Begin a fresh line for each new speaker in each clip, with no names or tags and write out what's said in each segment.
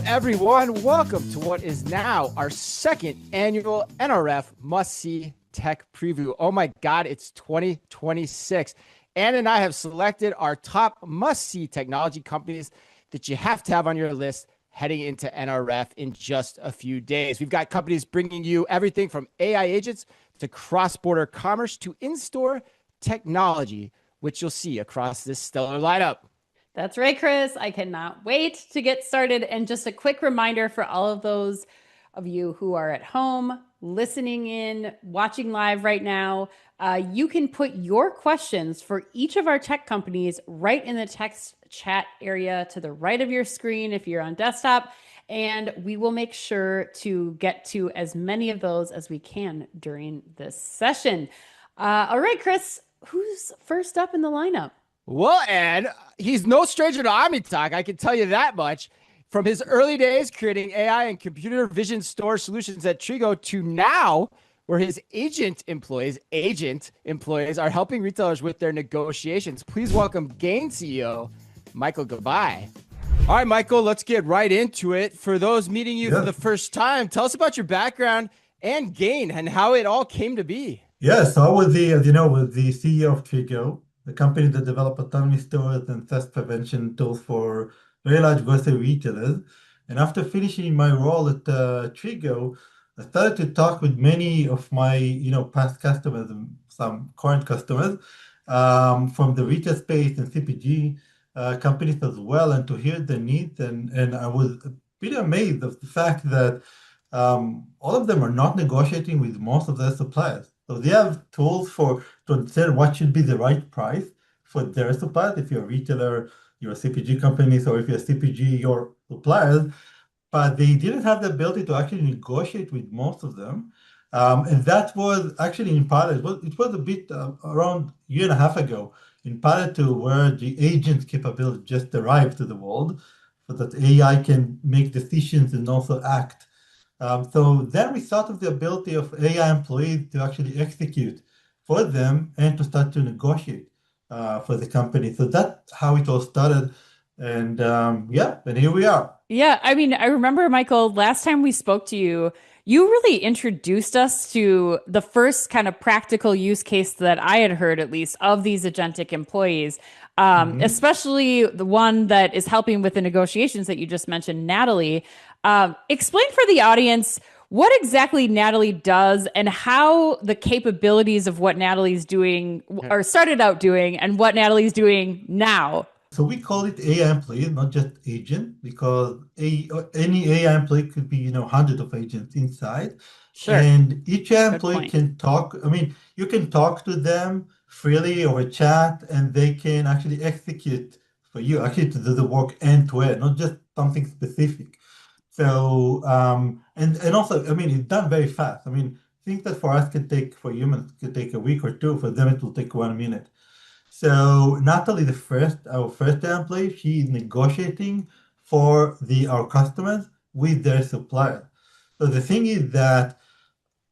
everyone. Welcome to what is now our second annual NRF Must-See Tech Preview. Oh my God, it's 2026. Ann and I have selected our top must-see technology companies that you have to have on your list heading into NRF in just a few days. We've got companies bringing you everything from AI agents to cross-border commerce to in-store technology, which you'll see across this stellar lineup.
That's right, Chris. I cannot wait to get started. And just a quick reminder for all of those of you who are at home, listening in, watching live right now, you can put your questions for each of our tech companies right in the text chat area to the right of your screen if you're on desktop. And we will make sure to get to as many of those as we can during this session. All right, Chris, who's first up in the lineup?
Well, Ed, he's no stranger to OmniTalk, I can tell you that much. From his early days creating AI and computer vision store solutions at Trigo to now, where his agent employees are helping retailers with their negotiations. Please welcome Gain CEO, Michael Gabay. All right, Michael, let's get right into it. For those meeting you for the first time, tell us about your background and Gain and how it all came to be.
Yes, so I was as you know, was the CEO of Trigo, the company that developed autonomous stores and theft prevention tools for very large grocery retailers. And after finishing my role at Trigo, I started to talk with many of my past customers and some current customers from the retail space and CPG companies as well, and to hear their needs. And I was pretty amazed of the fact that all of them are not negotiating with most of their suppliers. So they have tools to understand what should be the right price for their suppliers. If you're a retailer, you're a CPG company, or if you're a CPG, your suppliers, but they didn't have the ability to actually negotiate with most of them. And that was actually in pilot. It was a bit around a year and a half ago in pilot to where the agent capability just arrived to the world so that AI can make decisions and also act. So then we thought of the ability of AI employees to actually execute for them and to start to negotiate for the company. So that's how it all started. And and here we are.
Yeah, I mean, I remember, Michael, last time we spoke to you, you really introduced us to the first kind of practical use case that I had heard, at least, of these agentic employees, especially the one that is helping with the negotiations that you just mentioned, Natalie. Explain for the audience what exactly Natalie does and how the capabilities of what Natalie's doing or started out doing and what Natalie's doing now.
So we call it AI employee, not just agent, because any AI employee could be, hundreds of agents inside.
Sure.
And each employee can talk. I mean, you can talk to them freely over chat, and they can actually execute for you, actually to do the work end to end, not just something specific. So, and also, I mean, it's done very fast. I mean, things that for us for humans, could take a week or two, for them it will take 1 minute. So Natalie, our first employee, she is negotiating for our customers with their supplier. So the thing is that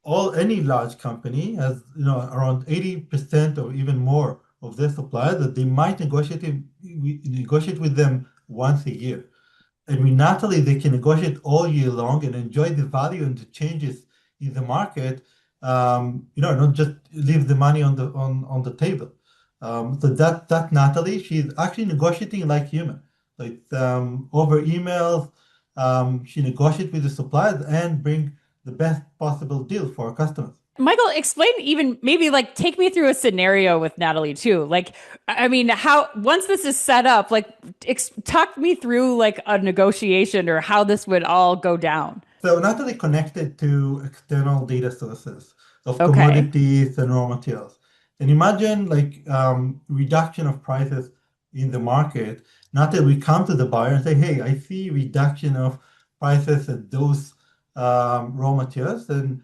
any large company has around 80% or even more of their suppliers that they might negotiate with them once a year. And with Natalie, they can negotiate all year long and enjoy the value and the changes in the market. Not just leave the money on the table. So that Natalie, she's actually negotiating like human, like over emails. She negotiates with the suppliers and bring the best possible deal for our customers.
Michael, explain maybe take me through a scenario with Natalie too. Like, I mean, how once this is set up, talk me through a negotiation or how this would all go down.
So Natalie connected to external data sources of commodities and raw materials. And imagine reduction of prices in the market. Natalie, we come to the buyer and say, hey, I see reduction of prices at those raw materials, and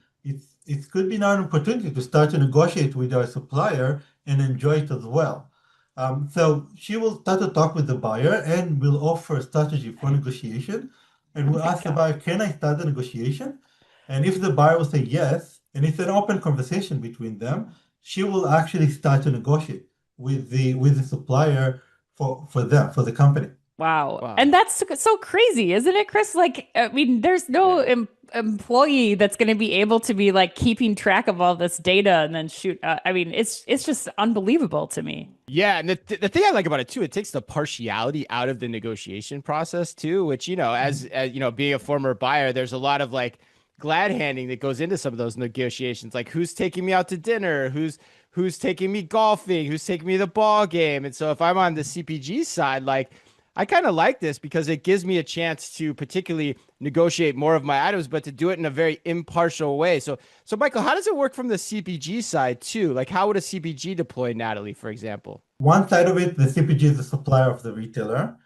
it could be now an opportunity to start to negotiate with our supplier and enjoy it as well. So she will start to talk with the buyer and will offer a strategy for negotiation. And we'll ask the buyer, can I start the negotiation? And if the buyer will say yes, and it's an open conversation between them, she will actually start to negotiate with the supplier for the company.
Wow.
Wow.
And that's so crazy, isn't it, Chris? Like, I mean, there's no
Yeah.
employee that's going to be able to be like keeping track of all this data and then shoot. I mean, it's just unbelievable to me.
Yeah, and the thing I like about it too, it takes the partiality out of the negotiation process too, which as you know, being a former buyer, there's a lot of like glad handing that goes into some of those negotiations, like who's taking me out to dinner, who's taking me golfing, who's taking me to the ball game. And so if I'm on the CPG side, like I kind of like this because it gives me a chance to particularly negotiate more of my items, but to do it in a very impartial way. So Michael, how does it work from the CPG side too? Like how would a CPG deploy Natalie, for example?
One side of it, the CPG is the supplier of the retailer.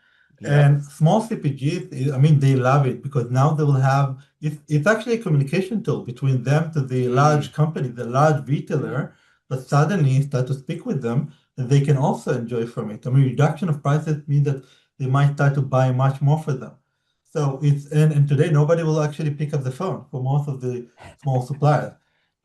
Yep.
And small CPGs, I mean, they love it because now they will have it's actually a communication tool between them to the
Mm,
large company, the large retailer, but suddenly start to speak with them, and they can also enjoy from it. I mean, reduction of prices means that they might start to buy much more for them. So and today nobody will actually pick up the phone for most of the small suppliers.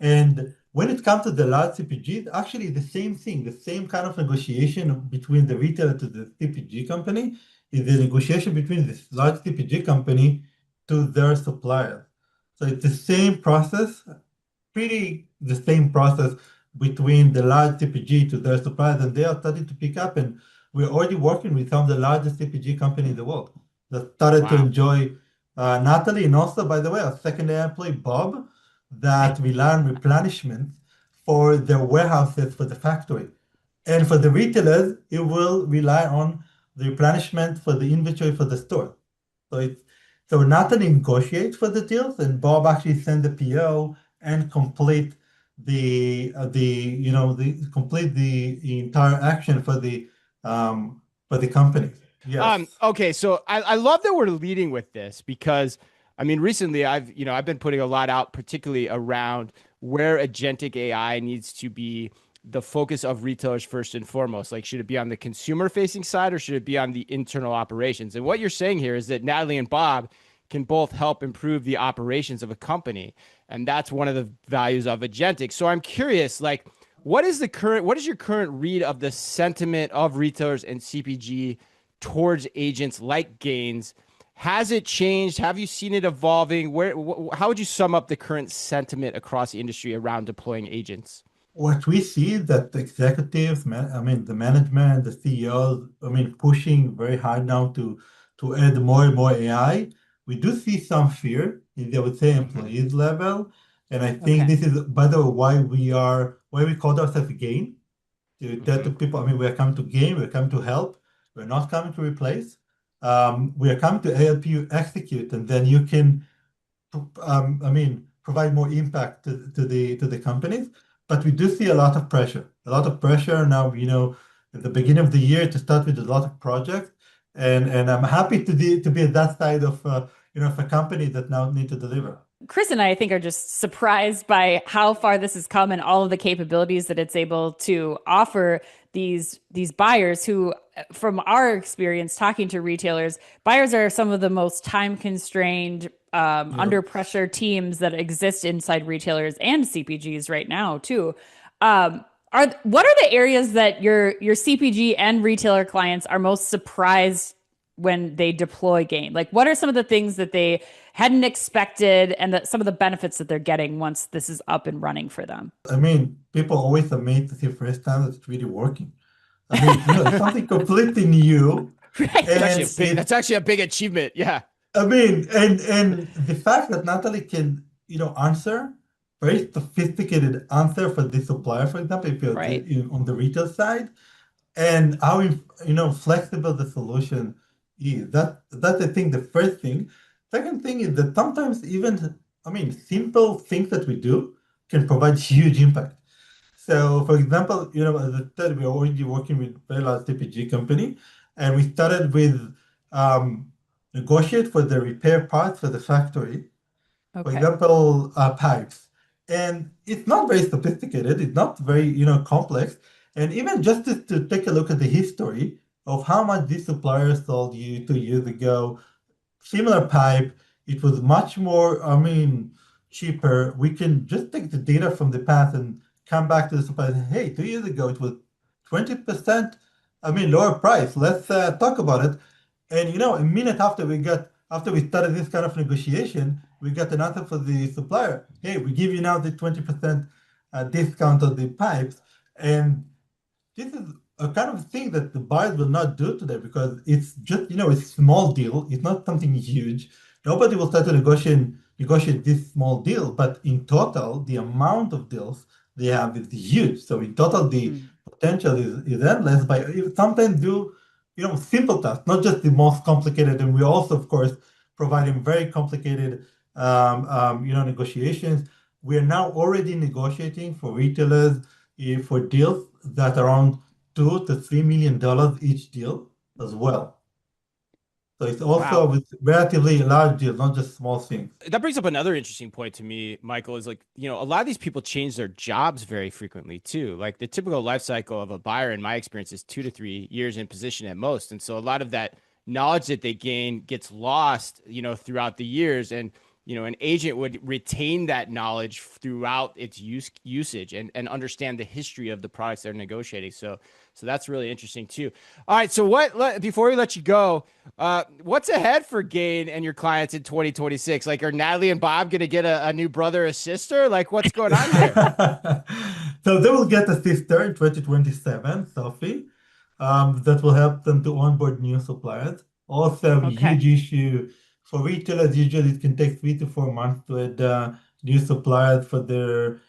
And when it comes to the large CPGs, actually the same thing, the same kind of negotiation between the retailer to the CPG company is the negotiation between this large CPG company to their suppliers. So it's the same process, pretty the same process between the large CPG to their suppliers, and they are starting to pick up. And we're already working with some of the largest CPG companies in the world that started to
wow.
enjoy Natalie, and also, by the way, our secondary employee, Bob, that rely on replenishment for their warehouses for the factory. And for the retailers, it will rely on the replenishment for the inventory for the store. So it's so Nathan negotiates for the deals, and Bob actually sends the PO and complete the entire action for the company. Yes.
Okay, so I love that we're leading with this because I mean recently I've been putting a lot out, particularly around where agentic AI needs to be the focus of retailers first and foremost. Like, should it be on the consumer facing side or should it be on the internal operations? And what you're saying here is that Natalie and Bob can both help improve the operations of a company. And that's one of the values of agentic. So I'm curious, like, what is your current read of the sentiment of retailers and CPG towards agents like Gaines? Has it changed? Have you seen it evolving? How would you sum up the current sentiment across the industry around deploying agents?
What we see is that the executives, I mean, the management, the CEOs, I mean, pushing very hard now to add more and more AI. We do see some fear in the, I would say, employees level. And I think
Okay.
this is, by the way, why we call ourselves Gain. To tell to
Mhm.
people, I mean, we are coming to gain, we're coming to help. We're not coming to replace. We are coming to help you execute, and then you can I mean, provide more impact to the companies. But we do see a lot of pressure now, at the beginning of the year to start with a lot of projects. And I'm happy to be at that side of, of a company that now need to deliver.
Chris and I think are just surprised by how far this has come and all of the capabilities that it's able to offer these buyers who, from our experience talking to retailers, buyers are some of the most time constrained,
Yeah.
under pressure teams that exist inside retailers and CPGs right now too. What are the areas that your CPG and retailer clients are most surprised when they deploy Gain? Like, what are some of the things that they hadn't expected and that some of the benefits that they're getting once this is up and running for them?
I mean, people always amazed to see first time that it's really working. I mean, it's something completely new,
Right.
and it
That's actually a big achievement. Yeah.
I mean, and the fact that Natalie can, answer very sophisticated answer for the supplier, for example, if you're
Right.
on the retail side, and how flexible the solution is. That's I think the first thing. Second thing is that sometimes even I mean simple things that we do can provide huge impact. So, for example, as I said, we're already working with very large CPG company, and we started with um, negotiate for the repair parts for the factory. For
Okay.
example, pipes, and it's not very sophisticated. It's not very complex, and even just to take a look at the history of how much this supplier sold you 2 years ago, similar pipe. It was much more, I mean, cheaper. We can just take the data from the past and come back to the supplier and say, hey, 2 years ago it was 20%, I mean, lower price. Let's talk about it. And a minute after we started this kind of negotiation, we got an answer for the supplier. Hey, we give you now the 20% discount on the pipes. And this is a kind of thing that the buyers will not do today because it's just, it's a small deal. It's not something huge. Nobody will start to negotiate this small deal, but in total, the amount of deals they have is huge. So in total, the potential is endless. But sometimes do, simple tasks, not just the most complicated. And we also, of course, providing very complicated, negotiations. We are now already negotiating for retailers for deals that are around $2 to $3 million each deal as well. So it's also with relatively large deals, not just small things.
That brings up another interesting point to me, Michael, is like, a lot of these people change their jobs very frequently too. Like the typical life cycle of a buyer, in my experience, is 2 to 3 years in position at most. And so a lot of that knowledge that they gain gets lost, throughout the years. And, an agent would retain that knowledge throughout its usage and understand the history of the products they're negotiating. So that's really interesting too. All right. So before we let you go, what's ahead for Gain and your clients in 2026? Like, are Natalie and Bob going to get a new brother or sister? Like, what's going on here?
So they will get a sister in 2027, Sophie, that will help them to onboard new suppliers. Also, a huge issue for retailers. Usually it can take 3 to 4 months to add new suppliers for their,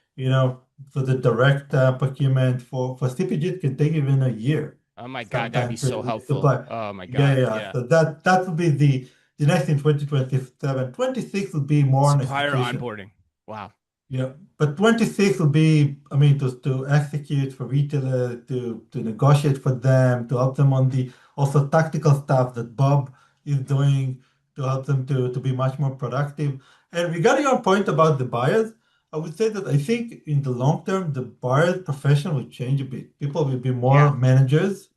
for the direct procurement. For CPG, it can take even a year.
Oh my God, that'd be
sometimes
so
to
helpful.
supply.
Oh my God.
Yeah. So that would be the next in 2027. 26 will be more on
Supplier
execution.
onboarding. Wow.
Yeah, but 26 will be, to execute for retailers, to negotiate for them, to help them on the also tactical stuff that Bob is doing to help them to be much more productive. And regarding your point about the buyers, I would say that I think in the long term, the buyer's profession will change a bit. People will be more managers,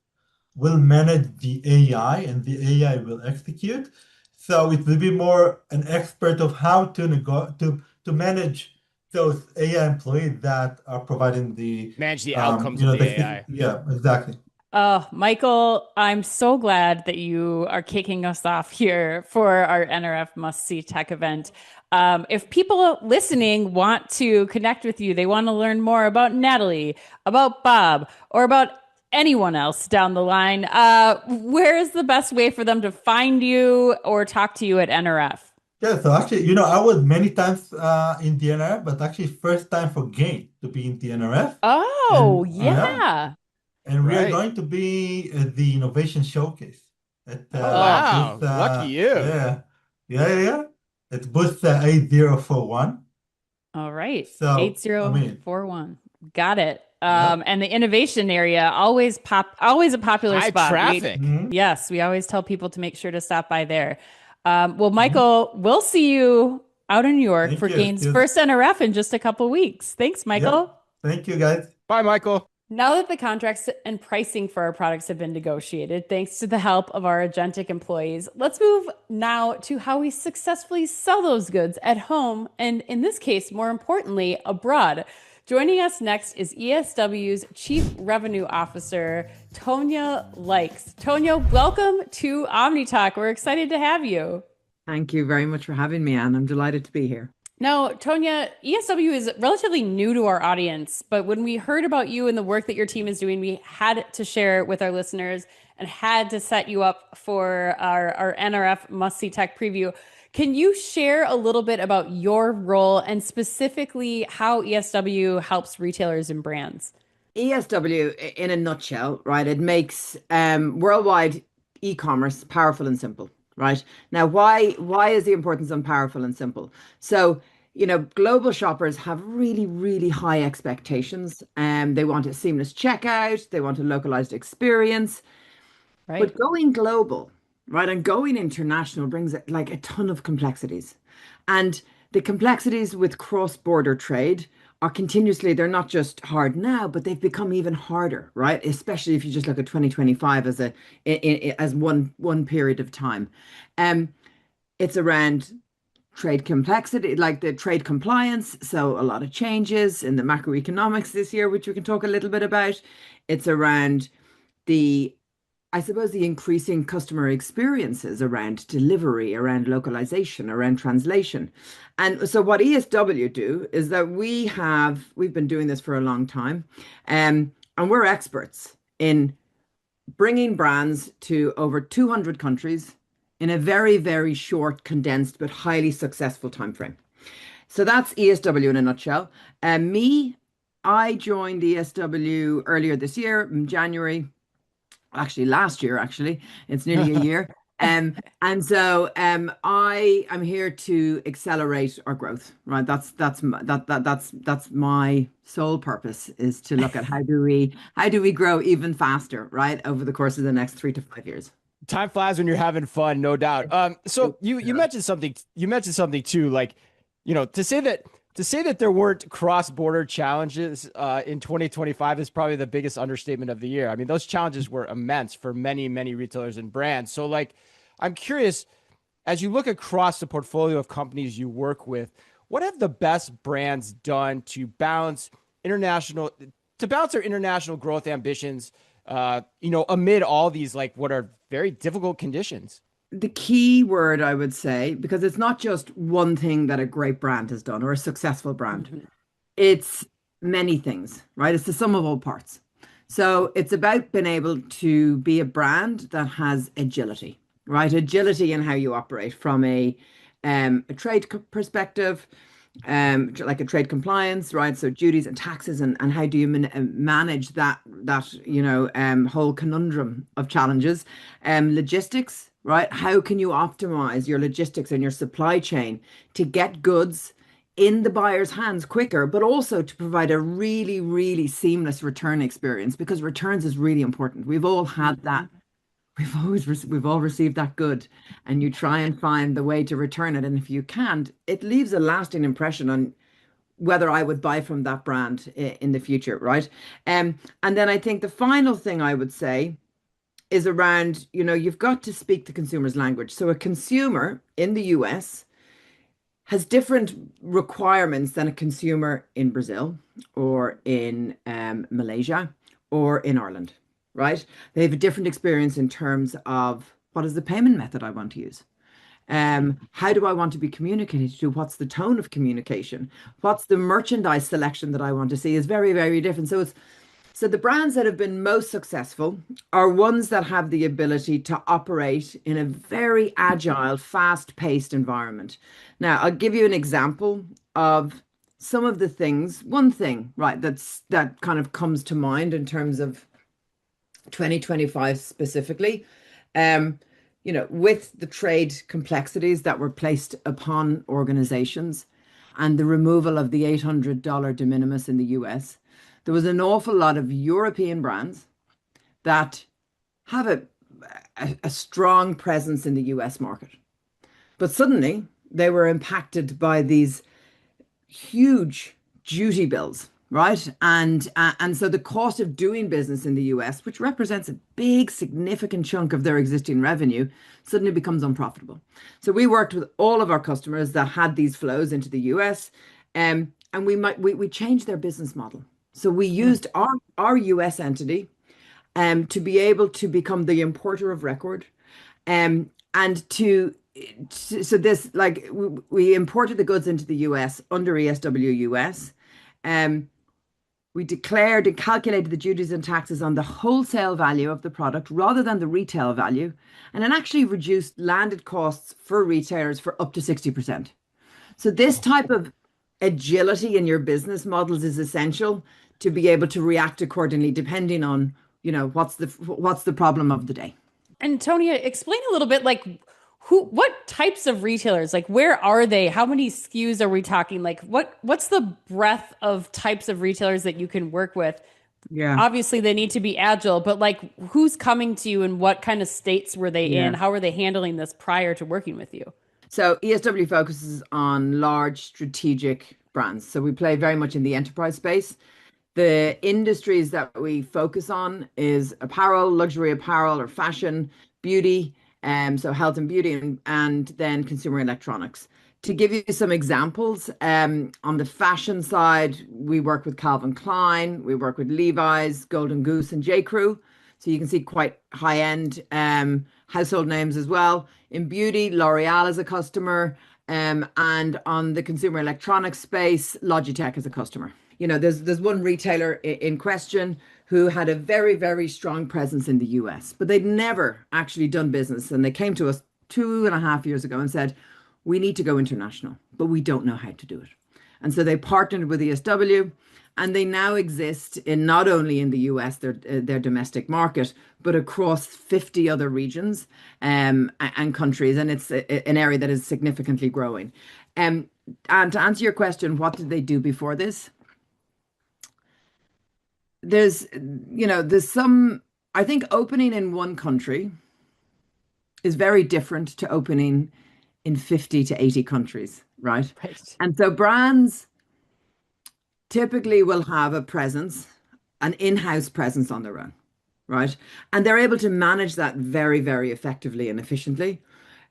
will manage the AI, and the AI will execute. So it will be more an expert of how to manage those AI employees that are providing
manage the outcomes of the AI.
Yeah, exactly.
Oh, Michael, I'm so glad that you are kicking us off here for our NRF Must See Tech event. If people listening want to connect with you, they want to learn more about Natalie, about Bob, or about anyone else down the line, where is the best way for them to find you or talk to you at NRF?
Yeah, so actually, I was many times in the NRF, but actually first time for Gain to be in the NRF.
Oh,
And
yeah.
And we are going to be at the Innovation Showcase at
wow,
booth,
lucky you.
Yeah. At booth 8041.
All right.
So
8041. Got it. And the innovation area, always a popular
high
spot.
Traffic.
Yes, we always tell people to make sure to stop by there. Well, Michael, we'll see you out in New York for Gain's first NRF in just a couple weeks. Thanks, Michael.
Thank you, guys.
Bye, Michael.
Now that the contracts and pricing for our products have been negotiated, thanks to the help of our Agentic employees, let's move now to how we successfully sell those goods at home and, in this case, more importantly, abroad. Joining us next is ESW's Chief Revenue Officer, Tonya Likes. Tonya, welcome to OmniTalk. We're excited to have you.
Thank you very much for having me, Anne. I'm delighted to be here.
Now, Tonya, ESW is relatively new to our audience, but when we heard about you and the work that your team is doing, we had to share it with our listeners and had to set you up for our NRF Must See Tech preview. Can you share a little bit about your role and specifically how ESW helps retailers and brands?
ESW, in a nutshell, right, it makes worldwide e-commerce powerful and simple. Right now, why is the importance on powerful and simple? So, global shoppers have really, really high expectations, and they want a seamless checkout. They want a localized experience. Right. But going global, right, and going international brings like a ton of complexities, and the complexities with cross-border trade are continuously, they're not just hard now, but they've become even harder, right? Especially if you just look at 2025 as one period of time. It's around trade complexity, like the trade compliance. So a lot of changes in the macroeconomics this year, which we can talk a little bit about. It's around the I suppose the increasing customer experiences around delivery, around localization, around translation. And so what ESW do is that we've been doing this for a long time, and we're experts in bringing brands to over 200 countries in a very, very short, condensed, but highly successful timeframe. So that's ESW in a nutshell. I joined ESW earlier this year in January, actually last year, actually. It's nearly a year. And so I am here to accelerate our growth, right? That's my sole purpose, is to look at how do we grow even faster, right, over the course of the next 3 to 5 years.
Time flies when you're having fun, no doubt. So you mentioned something. You mentioned something too, like, to say that there weren't cross-border challenges in 2025 is probably the biggest understatement of the year. I mean, those challenges were immense for many, many retailers and brands. So, like, I'm curious, as you look across the portfolio of companies you work with, what have the best brands done to balance their international growth ambitions, amid all these, like, what are very difficult conditions?
The key word, I would say, because it's not just one thing that a great brand has done or a successful brand. It's many things, right? It's the sum of all parts. So it's about being able to be a brand that has agility, right? Agility in how you operate from a trade perspective, like a trade compliance, right? So duties and taxes, and how do you manage that whole conundrum of challenges? Logistics, right? How can you optimize your logistics and your supply chain to get goods in the buyer's hands quicker, but also to provide a really, really seamless return experience, because returns is really important. We've all had that. We've all received that good, and you try and find the way to return it. And if you can't, it leaves a lasting impression on whether I would buy from that brand in the future, right? And then I think the final thing I would say is around, you've got to speak the consumer's language. So a consumer in the US has different requirements than a consumer in Brazil or in Malaysia or in Ireland, right? They have a different experience in terms of what is the payment method I want to use. How do I want to be communicated to? What's the tone of communication? What's the merchandise selection that I want to see is very, very different. So the brands that have been most successful are ones that have the ability to operate in a very agile, fast-paced environment. Now, I'll give you an example of some of the things. One thing, right, that kind of comes to mind in terms of 2025 specifically, with the trade complexities that were placed upon organizations and the removal of the $800 de minimis in the US, there was an awful lot of European brands that have a strong presence in the US market. But suddenly they were impacted by these huge duty bills, right? And so the cost of doing business in the US, which represents a big, significant chunk of their existing revenue, suddenly becomes unprofitable. So we worked with all of our customers that had these flows into the US, and we changed their business model. So we used our US entity to be able to become the importer of record, and so this, like, we imported the goods into the US under ESW US. We declared and calculated the duties and taxes on the wholesale value of the product rather than the retail value, and it actually reduced landed costs for retailers for up to 60%. So this type of agility in your business models is essential to be able to react accordingly, depending on, what's the problem of the day.
And Tonya, explain a little bit, like, what types of retailers, like, where are they? How many SKUs are we talking? Like, what's the breadth of types of retailers that you can work with?
Yeah.
Obviously they need to be agile, but, like, who's coming to you and what kind of states were they in? How were they handling this prior to working with you?
So ESW focuses on large strategic brands. So we play very much in the enterprise space. The industries that we focus on is apparel, luxury apparel or fashion, beauty, so health and beauty, and then consumer electronics. To give you some examples, on the fashion side, we work with Calvin Klein, we work with Levi's, Golden Goose, and J. Crew. So you can see quite high-end household names as well. In beauty, L'Oreal is a customer. And on the consumer electronics space, Logitech is a customer. You know, there's one retailer in question who had a very, very strong presence in the US, but they'd never actually done business. And they came to us 2.5 years ago and said, we need to go international, but we don't know how to do it. And so they partnered with ESW, and they now exist in not only in the US, their domestic market, but across 50 other regions and countries. And it's an area that is significantly growing. And to answer your question, what did they do before this? There's some, I think opening in one country is very different to opening in 50 to 80 countries, right?
Right.
And so brands typically will have a presence, an in-house presence on their own, right? And they're able to manage that very, very effectively and efficiently.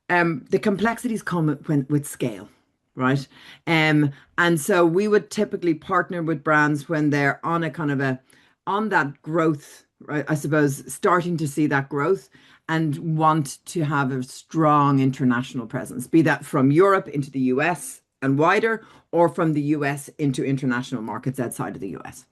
The complexities come with scale, right? And so we would typically partner with brands when they're on a kind of on that growth, right? I suppose starting to see that growth and want to have a strong international presence, be that from Europe into the US and wider, or from the US into international markets outside of the US.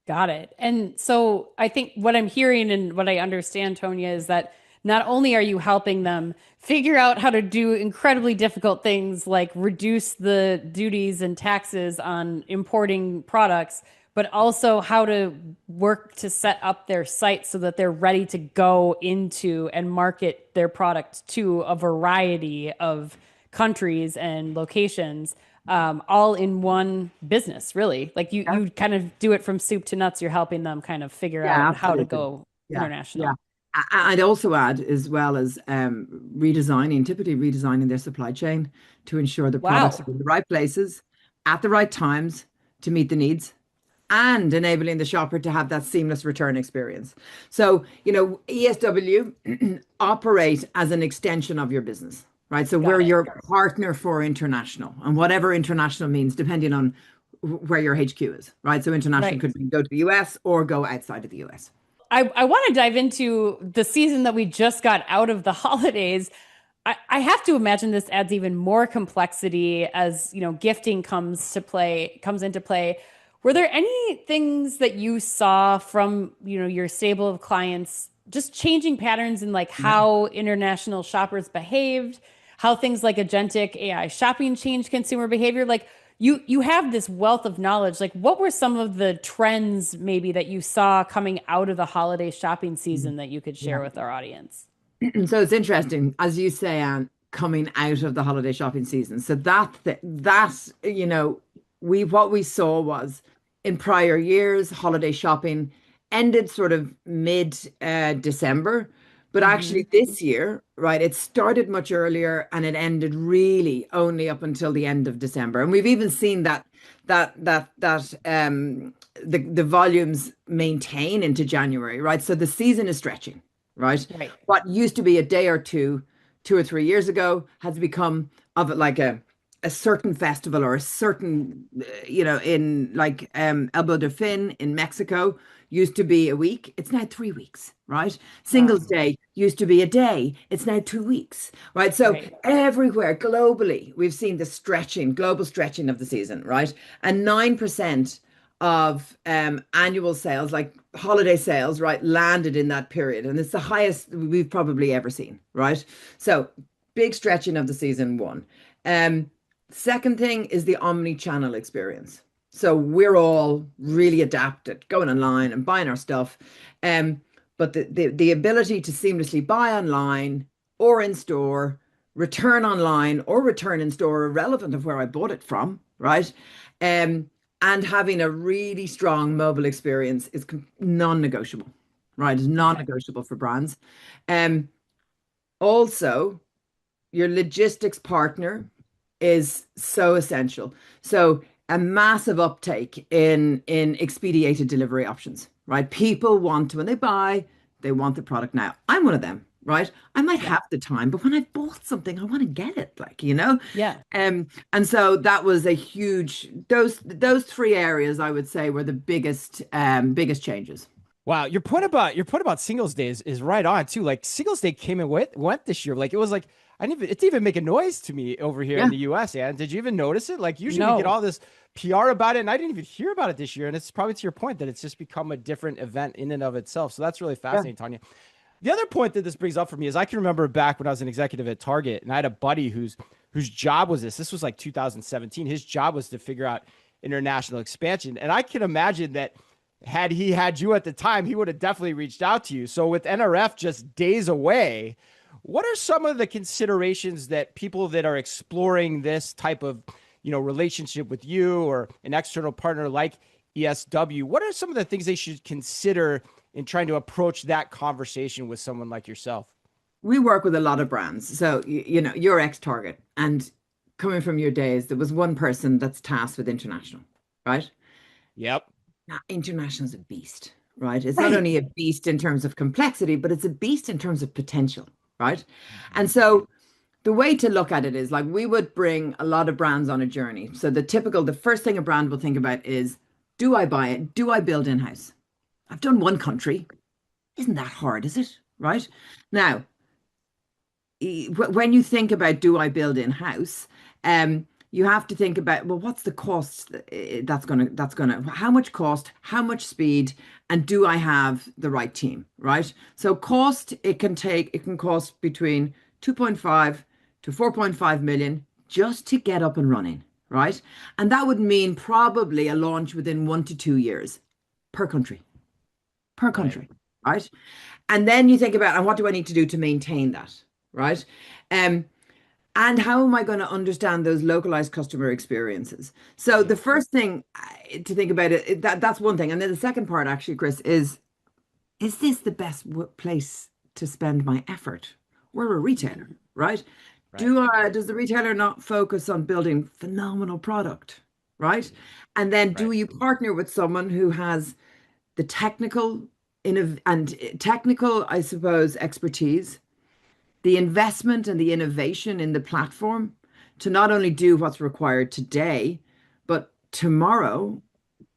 Got it. And so I think what I'm hearing and what I understand, Tonya, is that not only are you helping them figure out how to do incredibly difficult things like reduce the duties and taxes on importing products, but also how to work to set up their site so that they're ready to go into and market their product to a variety of countries and locations, all in one business, really. Like you kind of do it from soup to nuts. You're helping them kind of figure out how to go international.
Yeah. I'd also add, as well as typically redesigning their supply chain to ensure the products are in the right places at the right times to meet the needs, and enabling the shopper to have that seamless return experience. So, you know, ESW operate as an extension of your business, right? So we're your partner for international, and whatever international means, depending on where your HQ is, right? So international could be go to the US or go outside of the US.
I want to dive into the season that we just got out of, the holidays. I have to imagine this adds even more complexity as, you know, gifting comes into play. Were there any things that you saw from, you know, your stable of clients, just changing patterns in like how international shoppers behaved, how things like agentic AI shopping changed consumer behavior? Like you have this wealth of knowledge. Like what were some of the trends maybe that you saw coming out of the holiday shopping season that you could share with our audience?
So it's interesting, as you say, Anne, coming out of the holiday shopping season. So that you know, what we saw was in prior years, holiday shopping ended sort of mid December, but actually this year, right, it started much earlier and it ended really only up until the end of December. And we've even seen that the volumes maintain into January, right? So the season is stretching, right? What used to be a day or two or 3 years ago has become of it like a certain festival or a certain, you know, in like Elbow de Fin in Mexico used to be a week. It's now 3 weeks, right? Singles Day used to be a day. It's now 2 weeks, right? So everywhere globally, we've seen the global stretching of the season, right? And 9% of annual sales, like holiday sales, right, landed in that period. And it's the highest we've probably ever seen, right? So big stretching of the season, one. Second thing is the omni-channel experience. So we're all really adapted, going online and buying our stuff. But the ability to seamlessly buy online or in store, return online or return in store, irrelevant of where I bought it from, right? And having a really strong mobile experience is non-negotiable, right? It's non-negotiable for brands. Also, your logistics partner is so essential. So a massive uptake in expedited delivery options, right? People want to, when they buy, they want the product now. I'm one of them, right? I might have the time, but when I bought something, I want to get it, like, you know? And so that was a huge, those three areas I would say were the biggest changes.
Wow, your point about Singles Day is right on too. Like Singles Day came and went this year. Like it was like it didn't even make a noise to me over here in
Yeah.
the US. And did you even notice it? Like usually we get
No.
all this PR about it, and I didn't even hear about it this year. And it's probably to your point that it's just become a different event in and of itself. So that's really fascinating, Tanya. The other point that this brings up for me is I can remember back when I was an executive at Target, and I had a buddy whose job was this. This was like 2017. His job was to figure out international expansion, and I can imagine that had he had you at the time, he would have definitely reached out to you. So with NRF just days away, what are some of the considerations that people that are exploring this type of, relationship with you or an external partner like ESW, what are some of the things they should consider in trying to approach that conversation with someone like yourself?
We work with a lot of brands. So, you're ex-Target, and coming from your days, there was one person that's tasked with international, right?
Yep.
Now, international is a beast, right? It's not only a beast in terms of complexity, but it's a beast in terms of potential, right? And so the way to look at it is like we would bring a lot of brands on a journey. So the first thing a brand will think about is, do I buy it? Do I build in-house? I've done one country. Isn't that hard, is it? Right? Now, when you think about do I build in-house, you have to think about, well, what's the cost how much cost, how much speed, and do I have the right team, right? So cost, it can cost between 2.5 to 4.5 million just to get up and running, right? And that would mean probably a launch within 1 to 2 years per country, right? And then you think about, and what do I need to do to maintain that, right? And how am I going to understand those localized customer experiences? So the first thing to think about that's one thing. And then the second part, actually, Chris, is this the best place to spend my effort? We're a retailer, right? Does the retailer not focus on building phenomenal product, right? And then do you partner with someone who has the technical, I suppose, expertise, the investment and the innovation in the platform to not only do what's required today, but tomorrow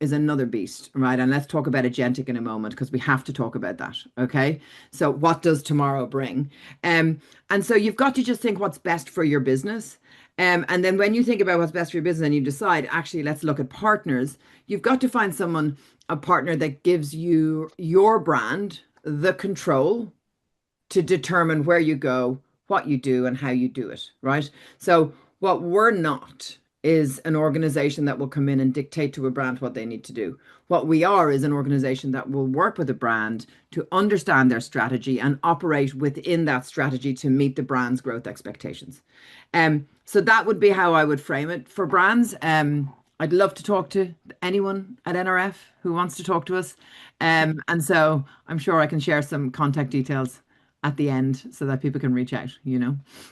is another beast, right? And let's talk about agentic in a moment because we have to talk about that, okay? So what does tomorrow bring? And so you've got to just think what's best for your business. And then when you think about what's best for your business and you decide, actually, let's look at partners, you've got to find a partner that gives you your brand the control to determine where you go, what you do, and how you do it, right? So what we're not is an organization that will come in and dictate to a brand what they need to do. What we are is an organization that will work with a brand to understand their strategy and operate within that strategy to meet the brand's growth expectations. So that would be how I would frame it for brands. I'd love to talk to anyone at NRF who wants to talk to us. And so I'm sure I can share some contact details at the end so that people can reach out,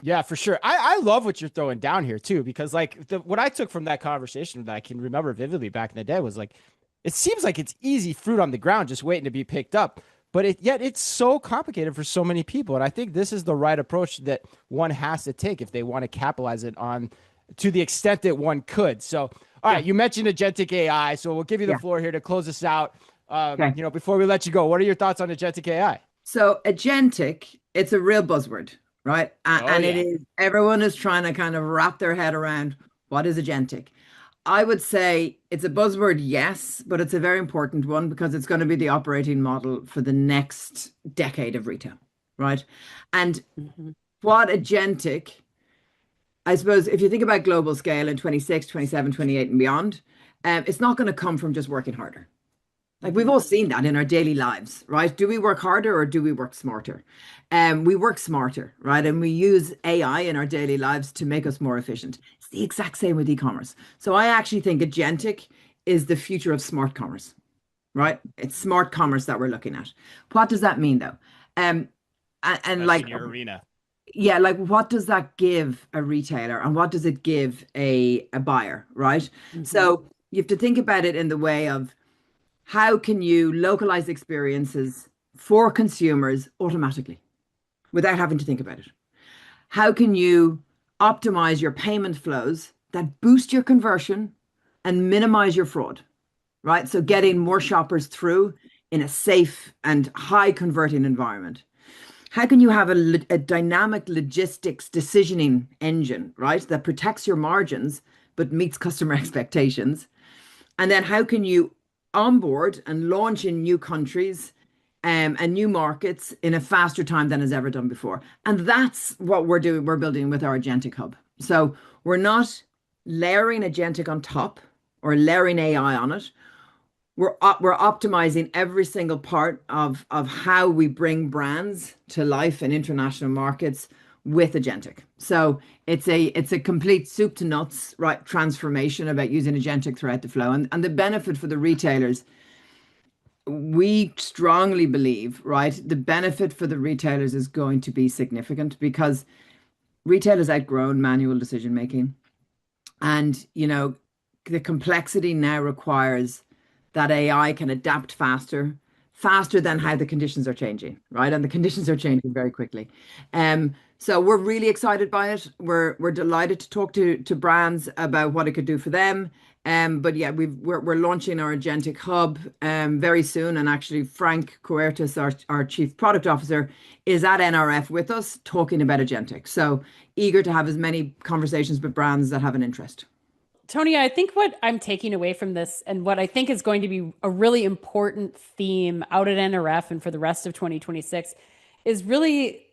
Yeah, for sure. I love what you're throwing down here too, because like what I took from that conversation that I can remember vividly back in the day was like, it seems like it's easy fruit on the ground just waiting to be picked up, but yet it's so complicated for so many people. And I think this is the right approach that one has to take if they want to capitalize it on to the extent that one could. So, all right, you mentioned agentic AI, so we'll give you the floor here to close us out. Before we let you go, what are your thoughts on agentic AI?
So agentic, it's a real buzzword, right? It is, everyone is trying to kind of wrap their head around what is agentic. I would say it's a buzzword, yes, but it's a very important one because it's going to be the operating model for the next decade of retail, right? And what agentic, I suppose, if you think about global scale in 26, 27, 28 and beyond, it's not going to come from just working harder. Like we've all seen that in our daily lives, right? Do we work harder or do we work smarter? We work smarter, right? And we use AI in our daily lives to make us more efficient. It's the exact same with e-commerce. So I actually think agentic is the future of smart commerce, right? It's smart commerce that we're looking at. What does that mean though? And like
in your arena.
Yeah, like what does that give a retailer and what does it give a buyer, right? So you have to think about it in the way of how can you localize experiences for consumers automatically without having to think about it? How can you optimize your payment flows that boost your conversion and minimize your fraud, right? So getting more shoppers through in a safe and high converting environment? How can you have a dynamic logistics decisioning engine, right, that protects your margins but meets customer expectations? And then how can you onboard and launch in new countries and new markets in a faster time than has ever done before? And that's what we're doing. We're building with our Agentic Hub. So we're not layering Agentic on top or layering AI on it. We're optimizing every single part of how we bring brands to life in international markets with Agentic. So it's a complete soup to nuts, right, transformation about using Agentic throughout the flow. And the benefit for the retailers, we strongly believe, right, the benefit for the retailers is going to be significant because retail has outgrown manual decision making. And, the complexity now requires that AI can adapt faster than how the conditions are changing, right? And the conditions are changing very quickly. So we're really excited by it. We're delighted to talk to brands about what it could do for them. But yeah, we're launching our Agentic Hub very soon. And actually, Frank Coertis, our Chief Product Officer, is at NRF with us talking about Agentic. So eager to have as many conversations with brands that have an interest.
Tony, I think what I'm taking away from this and what I think is going to be a really important theme out at NRF and for the rest of 2026 is really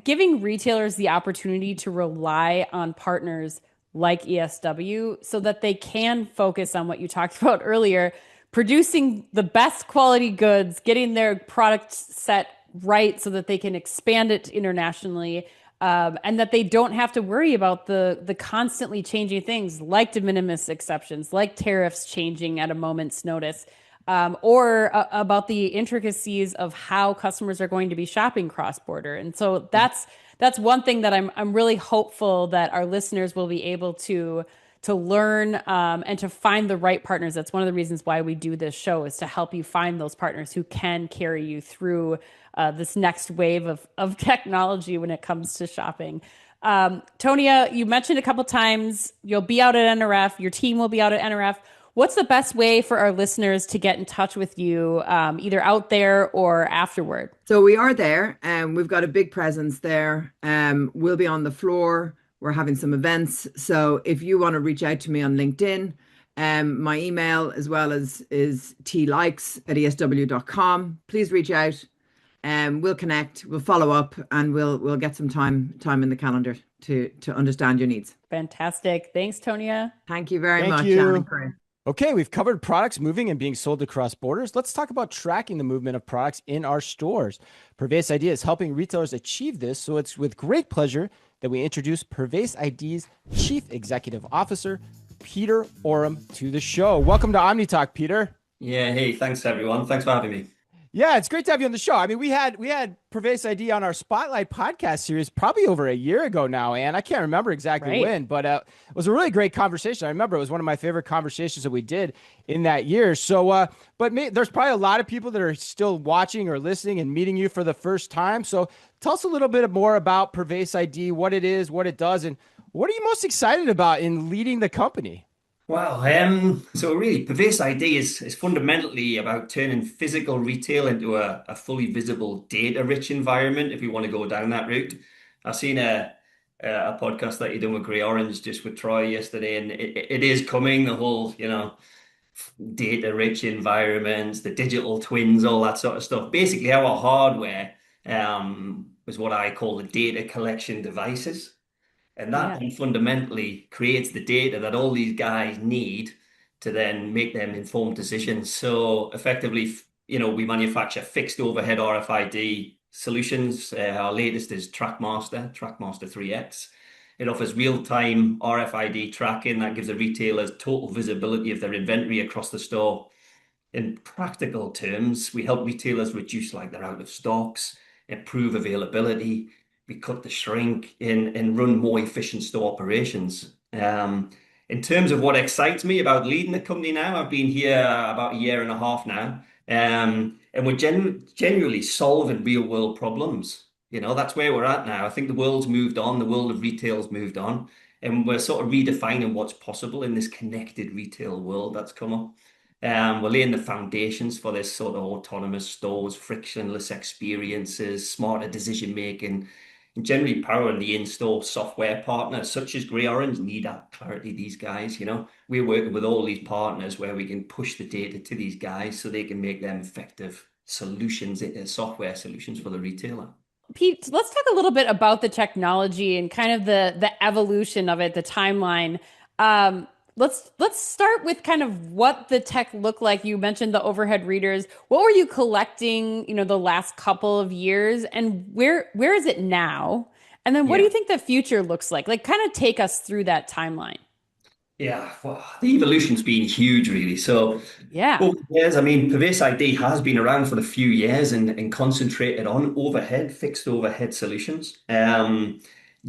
giving retailers the opportunity to rely on partners like ESW so that they can focus on what you talked about earlier, producing the best quality goods, getting their product set right so that they can expand it internationally. And that they don't have to worry about the constantly changing things like de minimis exceptions, like tariffs changing at a moment's notice, or about the intricacies of how customers are going to be shopping cross-border. And so that's one thing that I'm really hopeful that our listeners will be able to learn and to find the right partners. That's one of the reasons why we do this show, is to help you find those partners who can carry you through this next wave of technology when it comes to shopping. Tonya, you mentioned a couple times you'll be out at NRF. Your team will be out at NRF. What's the best way for our listeners to get in touch with you, either out there or afterward?
So we are there, and we've got a big presence there. We'll be on the floor. We're having some events. So if you want to reach out to me on LinkedIn, my email as well is tlikes@esw.com. Please reach out. We'll connect, we'll follow up, and we'll get some time in the calendar to understand your needs.
Fantastic. Thanks, Tonya.
Thank you very
Thank
much,
you.
Anne and Chris.
Okay, we've covered products moving and being sold across borders. Let's talk about tracking the movement of products in our stores. PervasID is helping retailers achieve this, so it's with great pleasure that we introduce PervasID's Chief Executive Officer, Peter Oram, to the show. Welcome to OmniTalk, Peter.
Yeah, hey, thanks everyone. Thanks for having me.
Yeah, it's great to have you on the show. I mean, we had PervasID on our Spotlight podcast series probably over a year ago now, and I can't remember exactly when, but it was a really great conversation. I remember it was one of my favorite conversations that we did in that year. So, there's probably a lot of people that are still watching or listening and meeting you for the first time. So tell us a little bit more about PervasID, what it is, what it does, and what are you most excited about in leading the company?
Wow. So really, PervasID is fundamentally about turning physical retail into a fully visible, data-rich environment, if we want to go down that route. I've seen a podcast that you done with Grey Orange just with Troy yesterday, and it is coming, the whole, data-rich environments, the digital twins, all that sort of stuff. Basically, our hardware is what I call the data collection devices. And that then fundamentally creates the data that all these guys need to then make them informed decisions. So effectively, we manufacture fixed overhead RFID solutions. Our latest is Trackmaster 3X. It offers real-time RFID tracking that gives the retailers total visibility of their inventory across the store. In practical terms, we help retailers reduce their out of stocks, improve availability. We cut the shrink and run more efficient store operations. In terms of what excites me about leading the company now, I've been here about a year and a half now, and we're genuinely solving real world problems. That's where we're at now. I think the world's moved on, the world of retail's moved on, and we're sort of redefining what's possible in this connected retail world that's come up. We're laying the foundations for this sort of autonomous stores, frictionless experiences, smarter decision making, and generally powering the in-store software partners such as Grey Orange need that clarity. These guys, we're working with all these partners where we can push the data to these guys so they can make them effective solutions, software solutions for the retailer.
Pete, let's talk a little bit about the technology and kind of the evolution of it, the timeline. Let's start with kind of what the tech looked like. You mentioned the overhead readers. What were you collecting, the last couple of years, and where is it now? And then what do you think the future looks like? Like, kind of take us through that timeline.
Yeah, well, the evolution's been huge, really. So,
Yeah.
over the years, I mean, PervasID has been around for a few years and concentrated on fixed overhead solutions.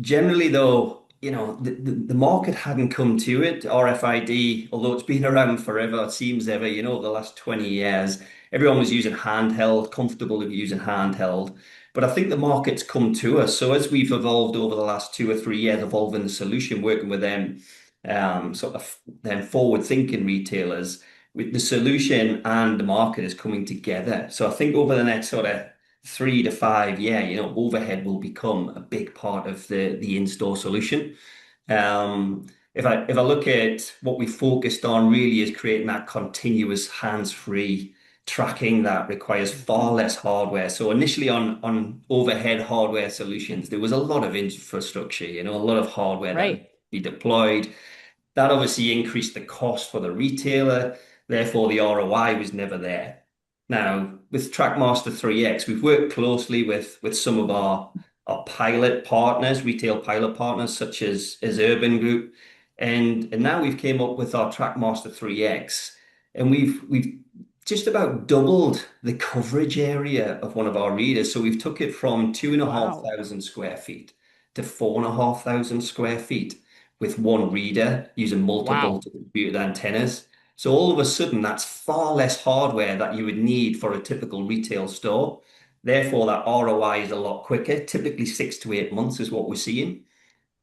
Generally, though, the market hadn't come to it. RFID, although it's been around forever, it seems ever, the last 20 years, everyone was using handheld, comfortable with using handheld. But I think the market's come to us. So as we've evolved over the last 2 or 3 years, evolving the solution, working with them, sort of then forward-thinking retailers, with the solution and the market is coming together. So I think over the next sort of 3 to 5 year, overhead will become a big part of the in-store solution. If I look at what we focused on, really is creating that continuous hands-free tracking that requires far less hardware. So initially on overhead hardware solutions, there was a lot of infrastructure, a lot of hardware that would be deployed. That obviously increased the cost for the retailer. Therefore, the ROI was never there. Now, with Trackmaster 3X, we've worked closely with some of our pilot partners, retail pilot partners, such as Urban Group. And now we've came up with our Trackmaster 3X, and we've just about doubled the coverage area of one of our readers. So we've took it from 2,500 square feet to 4,500 square feet with one reader using multiple distributed antennas. So all of a sudden, that's far less hardware that you would need for a typical retail store. Therefore, that ROI is a lot quicker. Typically 6 to 8 months is what we're seeing.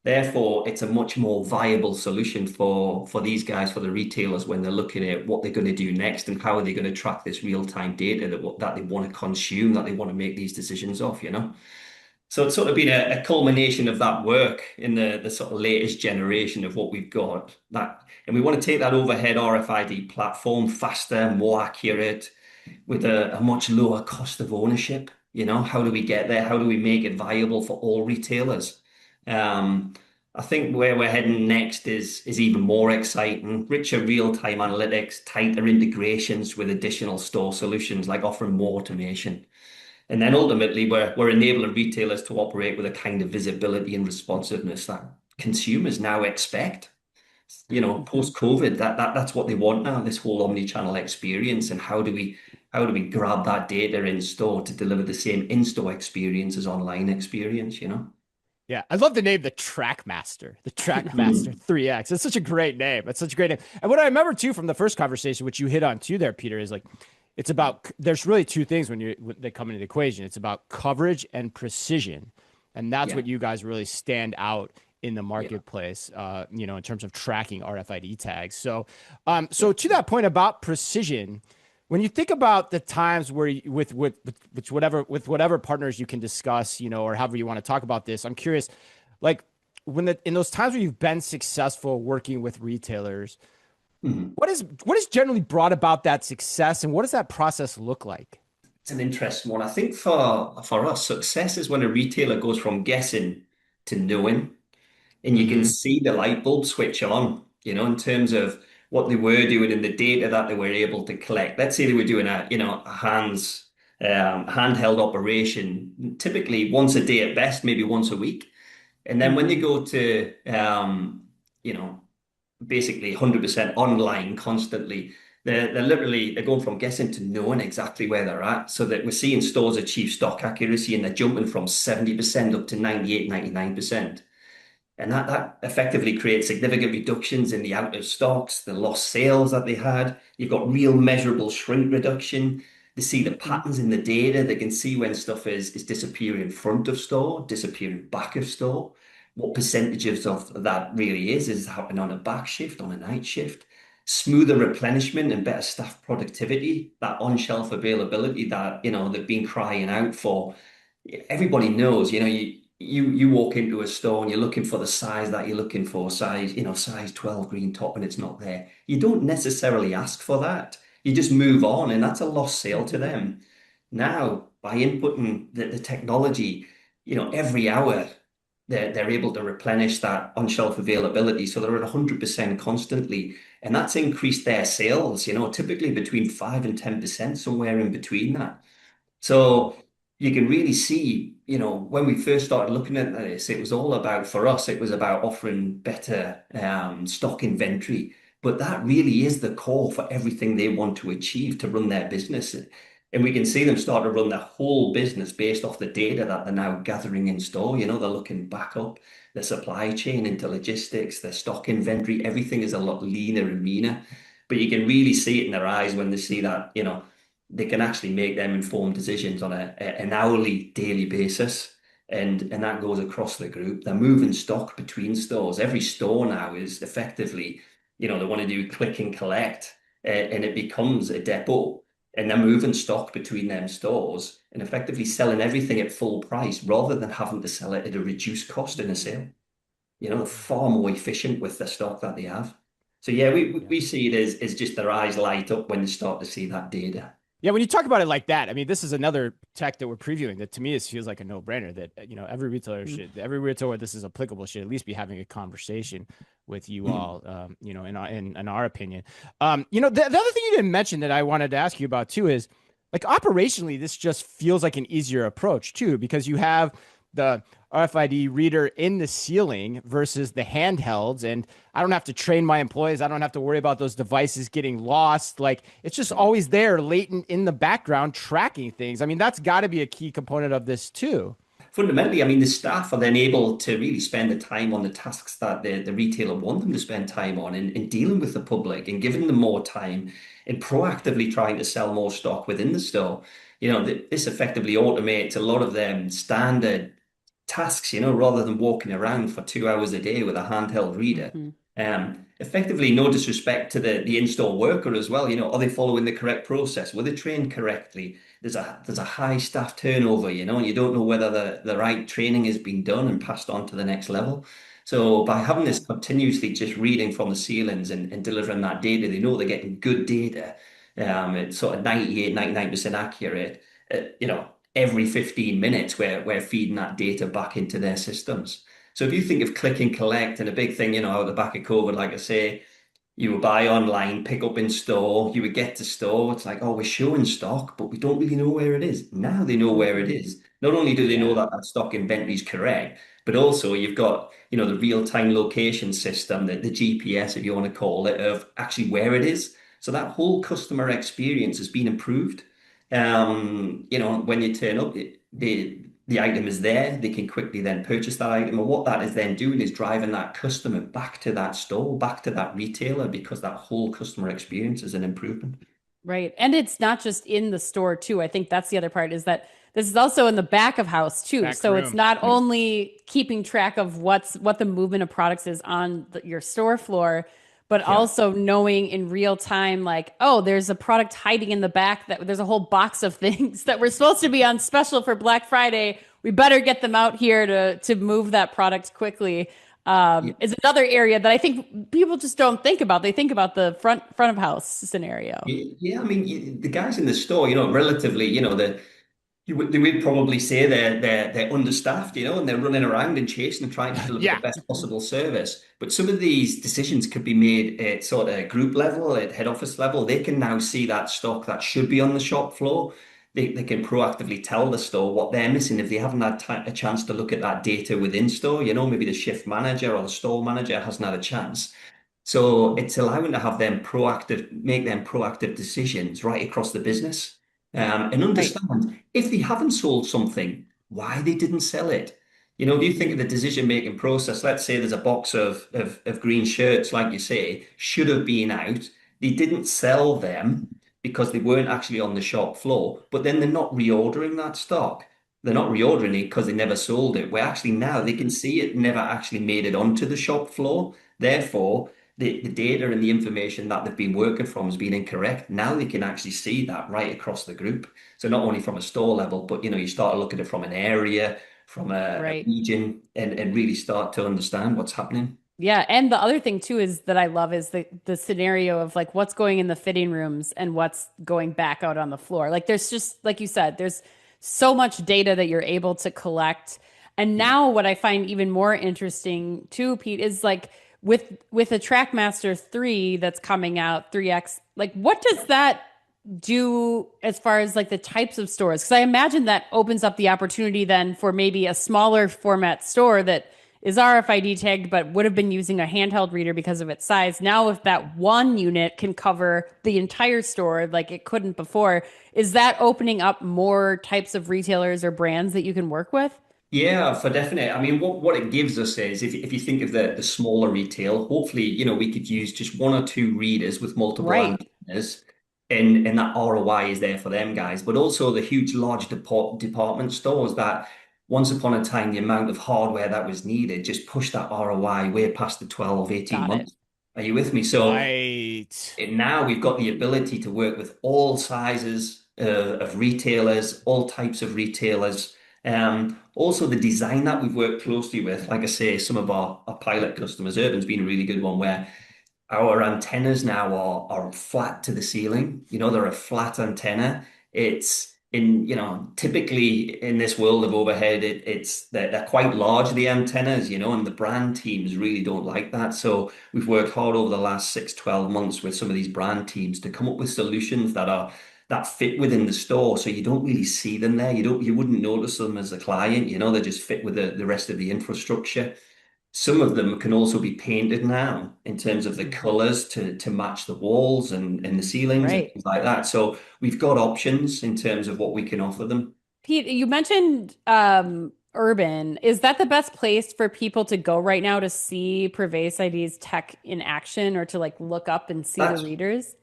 Therefore, it's a much more viable solution for these guys, for the retailers, when they're looking at what they're going to do next and how are they going to track this real-time data that they want to consume, that they want to make these decisions off, So it's sort of been a culmination of that work in the sort of latest generation of what we've got. And we want to take that overhead RFID platform faster, more accurate, with a much lower cost of ownership. How do we get there? How do we make it viable for all retailers? I think where we're heading next is even more exciting. Richer real-time analytics, tighter integrations with additional store solutions, like offering more automation. And then ultimately, we're enabling retailers to operate with a kind of visibility and responsiveness that consumers now expect. Post-COVID, that's what they want now, this whole omni-channel experience. And how do we grab that data in store to deliver the same in-store experience as online experience,
Yeah, I love the name, the Trackmaster 3X. It's such a great name. It's such a great name. And what I remember too from the first conversation, which you hit on too there, Peter, is like, it's about, there's really two things when they come into the equation. It's about coverage and precision. And that's what you guys really stand out in the marketplace, in terms of tracking RFID tags. So, so to that point about precision, when you think about the times where with whatever partners you can discuss, or however you want to talk about this, I'm curious, like in those times where you've been successful working with retailers, what is generally brought about that success, and what does that process look like?
It's an interesting one. I think for us, success is when a retailer goes from guessing to knowing, and you can see the light bulb switch on, in terms of what they were doing and the data that they were able to collect. Let's say they were doing a handheld operation, typically once a day at best, maybe once a week. And then when they go to, basically 100% online constantly, they're going from guessing to knowing exactly where they're at, so that we're seeing stores achieve stock accuracy, and they're jumping from 70% up to 98, 99%. And that effectively creates significant reductions in the out of stocks, the lost sales that they had. You've got real measurable shrink reduction. They see the patterns in the data. They can see when stuff is disappearing in front of store, disappearing back of store. What percentages of that really is happening on a back shift, on a night shift. smoother replenishment and better staff productivity, that on-shelf availability that, they've been crying out for. Everybody knows, you walk into a store and you're looking for the size that you're looking for, size 12 green top, and it's not there. You don't necessarily ask for that. You just move on, and that's a lost sale to them. Now, by inputting the technology, every hour they're able to replenish that on-shelf availability. So they're at 100% constantly. And that's increased their sales, typically between 5 and 10%, somewhere in between that. So you can really see, when we first started looking at this, it was all about, for us, it was about offering better stock inventory. But that really is the core for everything they want to achieve to run their business. And we can see them start to run their whole business based off the data that they're now gathering in store. They're looking back up their supply chain into logistics, their stock inventory, everything is a lot leaner and meaner. But you can really see it in their eyes when they see that, they can actually make them informed decisions on an hourly, daily basis. And that goes across the group. They're moving stock between stores. Every store now is effectively, they want to do click and collect, and it becomes a depot. And they're moving stock between them stores and effectively selling everything at full price rather than having to sell it at a reduced cost in a sale. They're far more efficient with the stock that they have. So yeah, we see it as just their eyes light up when they start to see that data.
Yeah, when you talk about it like that, I mean, this is another tech that we're previewing that to me feels like a no-brainer that, every retailer every retailer where this is applicable should at least be having a conversation with you all, in our opinion. The other thing you didn't mention that I wanted to ask you about too is, like, operationally, this just feels like an easier approach too, because you have the RFID reader in the ceiling versus the handhelds. And I don't have to train my employees. I don't have to worry about those devices getting lost. Like, it's just always there, latent in the background, tracking things. I mean, that's got to be a key component of this too.
Fundamentally, I mean, the staff are then able to really spend the time on the tasks that the retailer want them to spend time on in dealing with the public and giving them more time and proactively trying to sell more stock within the store. This effectively automates a lot of them standard tasks, rather than walking around for 2 hours a day with a handheld reader. Effectively, no disrespect to the in-store worker as well. Are they following the correct process? Were they trained correctly? There's a high staff turnover, and you don't know whether the right training has been done and passed on to the next level. So by having this continuously just reading from the ceilings and delivering that data, they know they're getting good data. It's sort of 98, 99% accurate. Every 15 minutes, we're feeding that data back into their systems. So if you think of click and collect, and a big thing, out the back of COVID, like I say, you would buy online, pick up in store, you would get to store, it's like, oh, we're showing stock, but we don't really know where it is. Now they know where it is. Not only do they know that stock inventory is correct, but also you've got, the real-time location system, the GPS, if you want to call it, of actually where it is. So that whole customer experience has been improved. When you turn up, the item is there, they can quickly then purchase that item. And what that is then doing is driving that customer back to that store, back to that retailer, because that whole customer experience is an improvement.
Right. And it's not just in the store too. I think that's the other part, is that this is also in the back of house too. So it's not only keeping track of what the movement of products is on your store floor, but also knowing in real time, like, oh, there's a product hiding in the back, that there's a whole box of things that were supposed to be on special for Black Friday. We better get them out here to move that product quickly. Is another area that I think people just don't think about. They think about the front of house scenario.
Yeah, I mean, the guys in the store, relatively, they would probably say they're understaffed, and they're running around and chasing and trying to deliver the best possible service. But some of these decisions could be made at sort of group level, at head office level. They can now see that stock that should be on the shop floor. They can proactively tell the store what they're missing if they haven't had a chance to look at that data within store. Maybe the shift manager or the store manager hasn't had a chance. So it's allowing to have make them proactive decisions right across the business. And understand if they haven't sold something, why they didn't sell it. Do you think of the decision-making process? Let's say there's a box of green shirts, like you say, should have been out. They didn't sell them because they weren't actually on the shop floor, but then they're not reordering that stock. They're not reordering it because they never sold it. Where actually now they can see it never actually made it onto the shop floor. Therefore, the data and the information that they've been working from has been incorrect. Now they can actually see that right across the group. So not only from a store level, but you start to look at it from an area, from a region, and really start to understand what's happening.
Yeah, and the other thing too is that I love is the scenario of like what's going in the fitting rooms and what's going back out on the floor. Like there's just, like you said, there's so much data that you're able to collect. And now what I find even more interesting too, Pete, is like with a Trackmaster 3 that's coming out, 3X, like what does that do as far as like the types of stores? Because I imagine that opens up the opportunity then for maybe a smaller format store that is RFID tagged, but would have been using a handheld reader because of its size. Now, if that one unit can cover the entire store like it couldn't before, is that opening up more types of retailers or brands that you can work with?
Yeah, for definite. I mean, what it gives us is if you think of the smaller retail, hopefully, we could use just one or two readers with multiple antennas, and that ROI is there for them guys. But also the huge, large department stores that once upon a time, the amount of hardware that was needed just pushed that ROI way past the 12, 18 months. Are you with me? So now we've got the ability to work with all sizes of retailers, all types of retailers. Also the design that we've worked closely with, like I say, some of our pilot customers, Urban's been a really good one where our antennas now are flat to the ceiling. They're a flat antenna. It's typically in this world of overhead, they're quite large, the antennas, and the brand teams really don't like that. So we've worked hard over the last 6-12 months with some of these brand teams to come up with solutions that fit within the store, so you don't really see them there. You wouldn't notice them as a client. They just fit with the rest of the infrastructure. Some of them can also be painted now in terms of the colors to match the walls and the ceilings and things like that. So we've got options in terms of what we can offer them.
Pete, you mentioned Urban. Is that the best place for people to go right now to see PervasID's tech in action or to like look up and see the readers?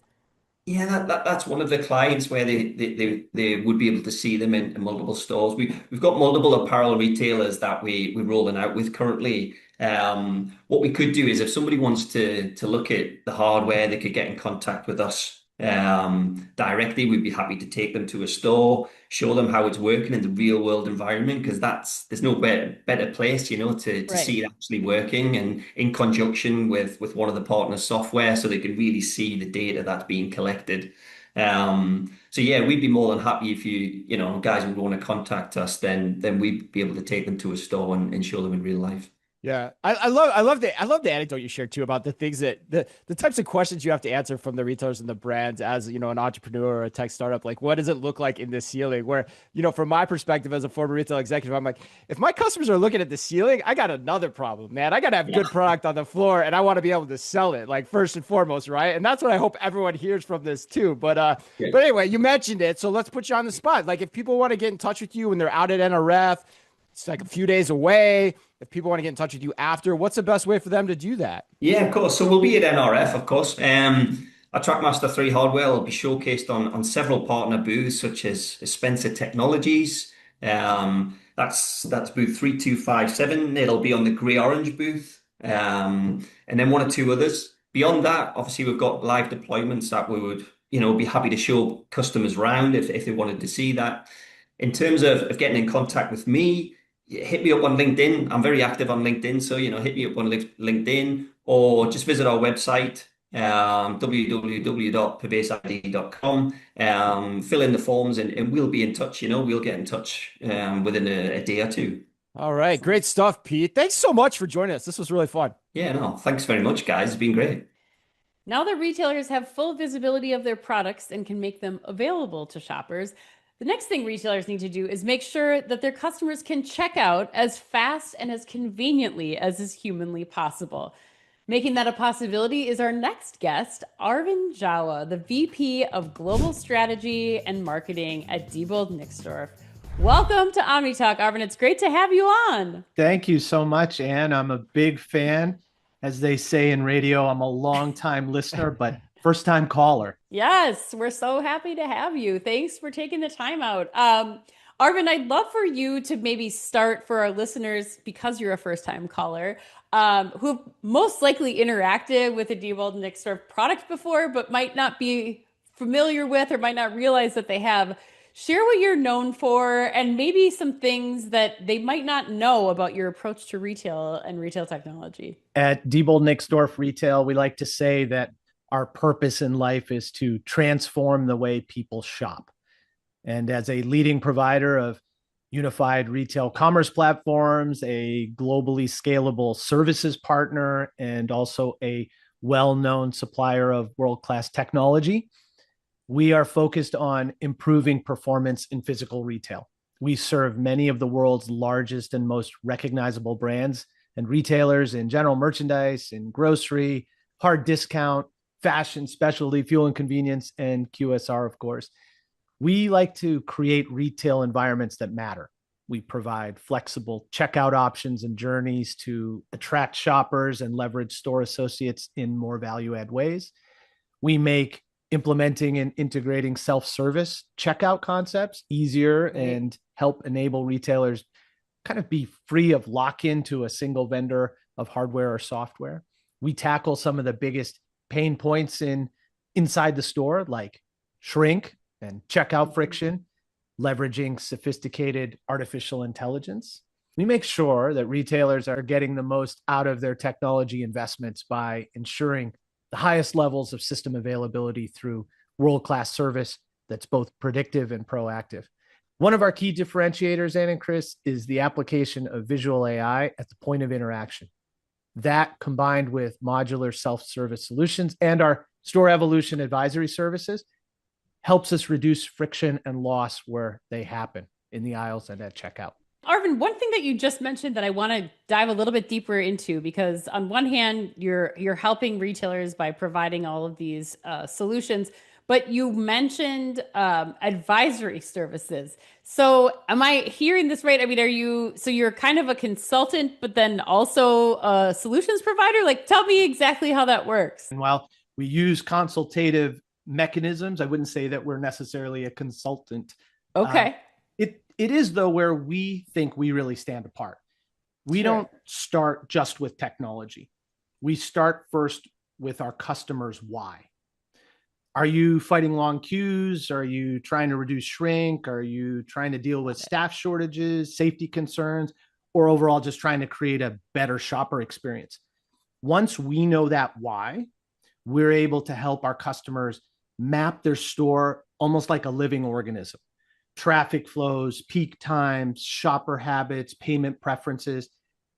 Yeah, that's one of the clients where they would be able to see them in multiple stores. We've got multiple apparel retailers that we're rolling out with currently. What we could do is if somebody wants to look at the hardware, they could get in contact with us directly. We'd be happy to take them to a store, show them how it's working in the real world environment, because there's no better place, to see it actually working, and in conjunction with one of the partners' software, so they can really see the data that's being collected. So yeah, we'd be more than happy if you guys would want to contact us, then we'd be able to take them to a store and show them in real life.
Yeah, I love the anecdote you shared too about the things that the types of questions you have to answer from the retailers and the brands as an entrepreneur or a tech startup. Like, what does it look like in the ceiling? Where from my perspective as a former retail executive, I'm like, if my customers are looking at the cieling, I got another problem, man. I got to have good product on the floor, and I want to be able to sell it, like first and foremost, right? And that's what I hope everyone hears from this too. But anyway, you mentioned it, so let's put you on the spot. Like, if people want to get in touch with you when they're out at NRF, it's like a few days away. If people want to get in touch with you after, what's the best way for them to do that?
Yeah, of course. So we'll be at NRF, of course. Our Trackmaster 3 hardware will be showcased on several partner booths, such as Spencer Technologies. That's booth 3257. It'll be on the grey-orange booth. And then one or two others. Beyond that, obviously, we've got live deployments that we would, be happy to show customers around if they wanted to see that. In terms of getting in contact with me, hit me up on LinkedIn. I'm very active on LinkedIn, so hit me up on LinkedIn, or just visit our website, www.pervasid.com. Fill in the forms, and we'll be in touch. We'll get in touch within a day or two.
All right, great stuff, Pete. Thanks so much for joining us. This was really fun.
Yeah, no, thanks very much, guys. It's been great.
Now that retailers have full visibility of their products and can make them available to shoppers, the next thing retailers need to do is make sure that their customers can check out as fast and as conveniently as is humanly possible. Making that a possibility is our next guest, Arvind Jawa, the VP of Global Strategy and Marketing at Diebold Nixdorf. Welcome to OmniTalk, Arvind. It's great to have you on.
Thank you so much, Anne. I'm a big fan. As they say in radio, I'm a long-time listener, but first-time caller.
Yes, we're so happy to have you. Thanks for taking the time out. Arvin, I'd love for you to maybe start for our listeners, because you're a first-time caller, who most likely interacted with a Diebold Nixdorf product before, but might not be familiar with or might not realize that they have. Share what you're known for and maybe some things that they might not know about your approach to retail and retail technology.
At Diebold Nixdorf Retail, we like to say that our purpose in life is to transform the way people shop. And as a leading provider of unified retail commerce platforms, a globally scalable services partner, and also a well-known supplier of world-class technology, we are focused on improving performance in physical retail. We serve many of the world's largest and most recognizable brands and retailers in general merchandise, in grocery, hard discount, fashion, specialty, fuel and convenience, and QSR, of course. We like to create retail environments that matter. We provide flexible checkout options and journeys to attract shoppers and leverage store associates in more value-add ways. We make implementing and integrating self-service checkout concepts easier and help enable retailers kind of be free of lock-in to a single vendor of hardware or software. We tackle some of the biggest pain points inside the store, like shrink and checkout friction, leveraging sophisticated artificial intelligence. We make sure that retailers are getting the most out of their technology investments by ensuring the highest levels of system availability through world-class service that's both predictive and proactive. One of our key differentiators, Ann and Chris, is the application of visual AI at the point of interaction. That, combined with modular self-service solutions and our store evolution advisory services, helps us reduce friction and loss where they happen in the aisles and at checkout.
Arvin, one thing that you just mentioned that I want to dive a little bit deeper into, because on one hand, you're helping retailers by providing all of these solutions, but you mentioned advisory services. So am I hearing this right? I mean, so you're kind of a consultant, but then also a solutions provider? Like, tell me exactly how that works.
And while we use consultative mechanisms, I wouldn't say that we're necessarily a consultant.
Okay.
It is, though, where we think we really stand apart. We don't start just with technology. We start first with our customers' why. Are you fighting long queues? Are you trying to reduce shrink? Are you trying to deal with staff shortages, safety concerns, or overall just trying to create a better shopper experience? Once we know that why, we're able to help our customers map their store almost like a living organism. Traffic flows, peak times, shopper habits, payment preferences,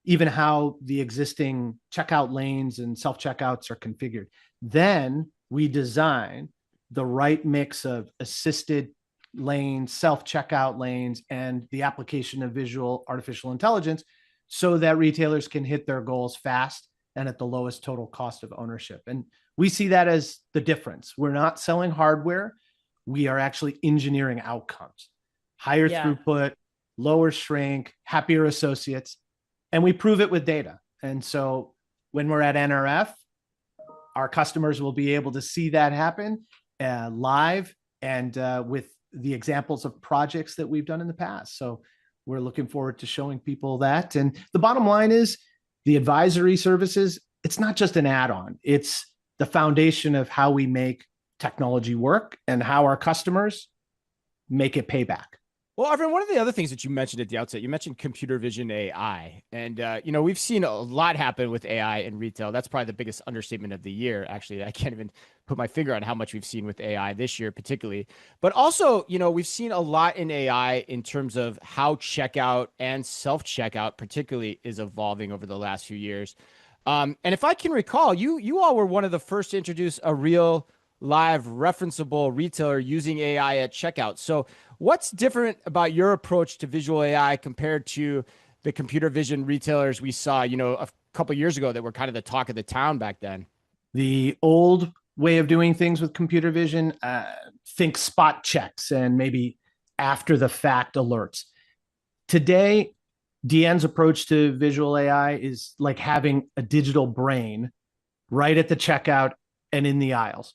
even how the existing checkout lanes and self-checkouts are configured. Then we design the right mix of assisted lanes, self-checkout lanes, and the application of visual artificial intelligence so that retailers can hit their goals fast and at the lowest total cost of ownership. And we see that as the difference. We're not selling hardware. We are actually engineering outcomes, higher throughput, lower shrink, happier associates, and we prove it with data. And so when we're at NRF, our customers will be able to see that happen live and with the examples of projects that we've done in the past. So we're looking forward to showing people that. And the bottom line is the advisory services, it's not just an add-on. It's the foundation of how we make technology work and how our customers make it pay back.
Well, Arvin, one of the other things that you mentioned at the outset, you mentioned computer vision AI. And, we've seen a lot happen with AI in retail. That's probably the biggest understatement of the year. Actually, I can't even put my finger on how much we've seen with AI this year, particularly. But also, we've seen a lot in AI in terms of how checkout and self-checkout particularly is evolving over the last few years. And if I can recall, you all were one of the first to introduce a real live referenceable retailer using AI at checkout. So what's different about your approach to visual AI compared to the computer vision retailers we saw, a couple of years ago that were kind of the talk of the town back then?
The old way of doing things with computer vision, think spot checks and maybe after the fact alerts. Today, Deanne's approach to visual AI is like having a digital brain right at the checkout and in the aisles,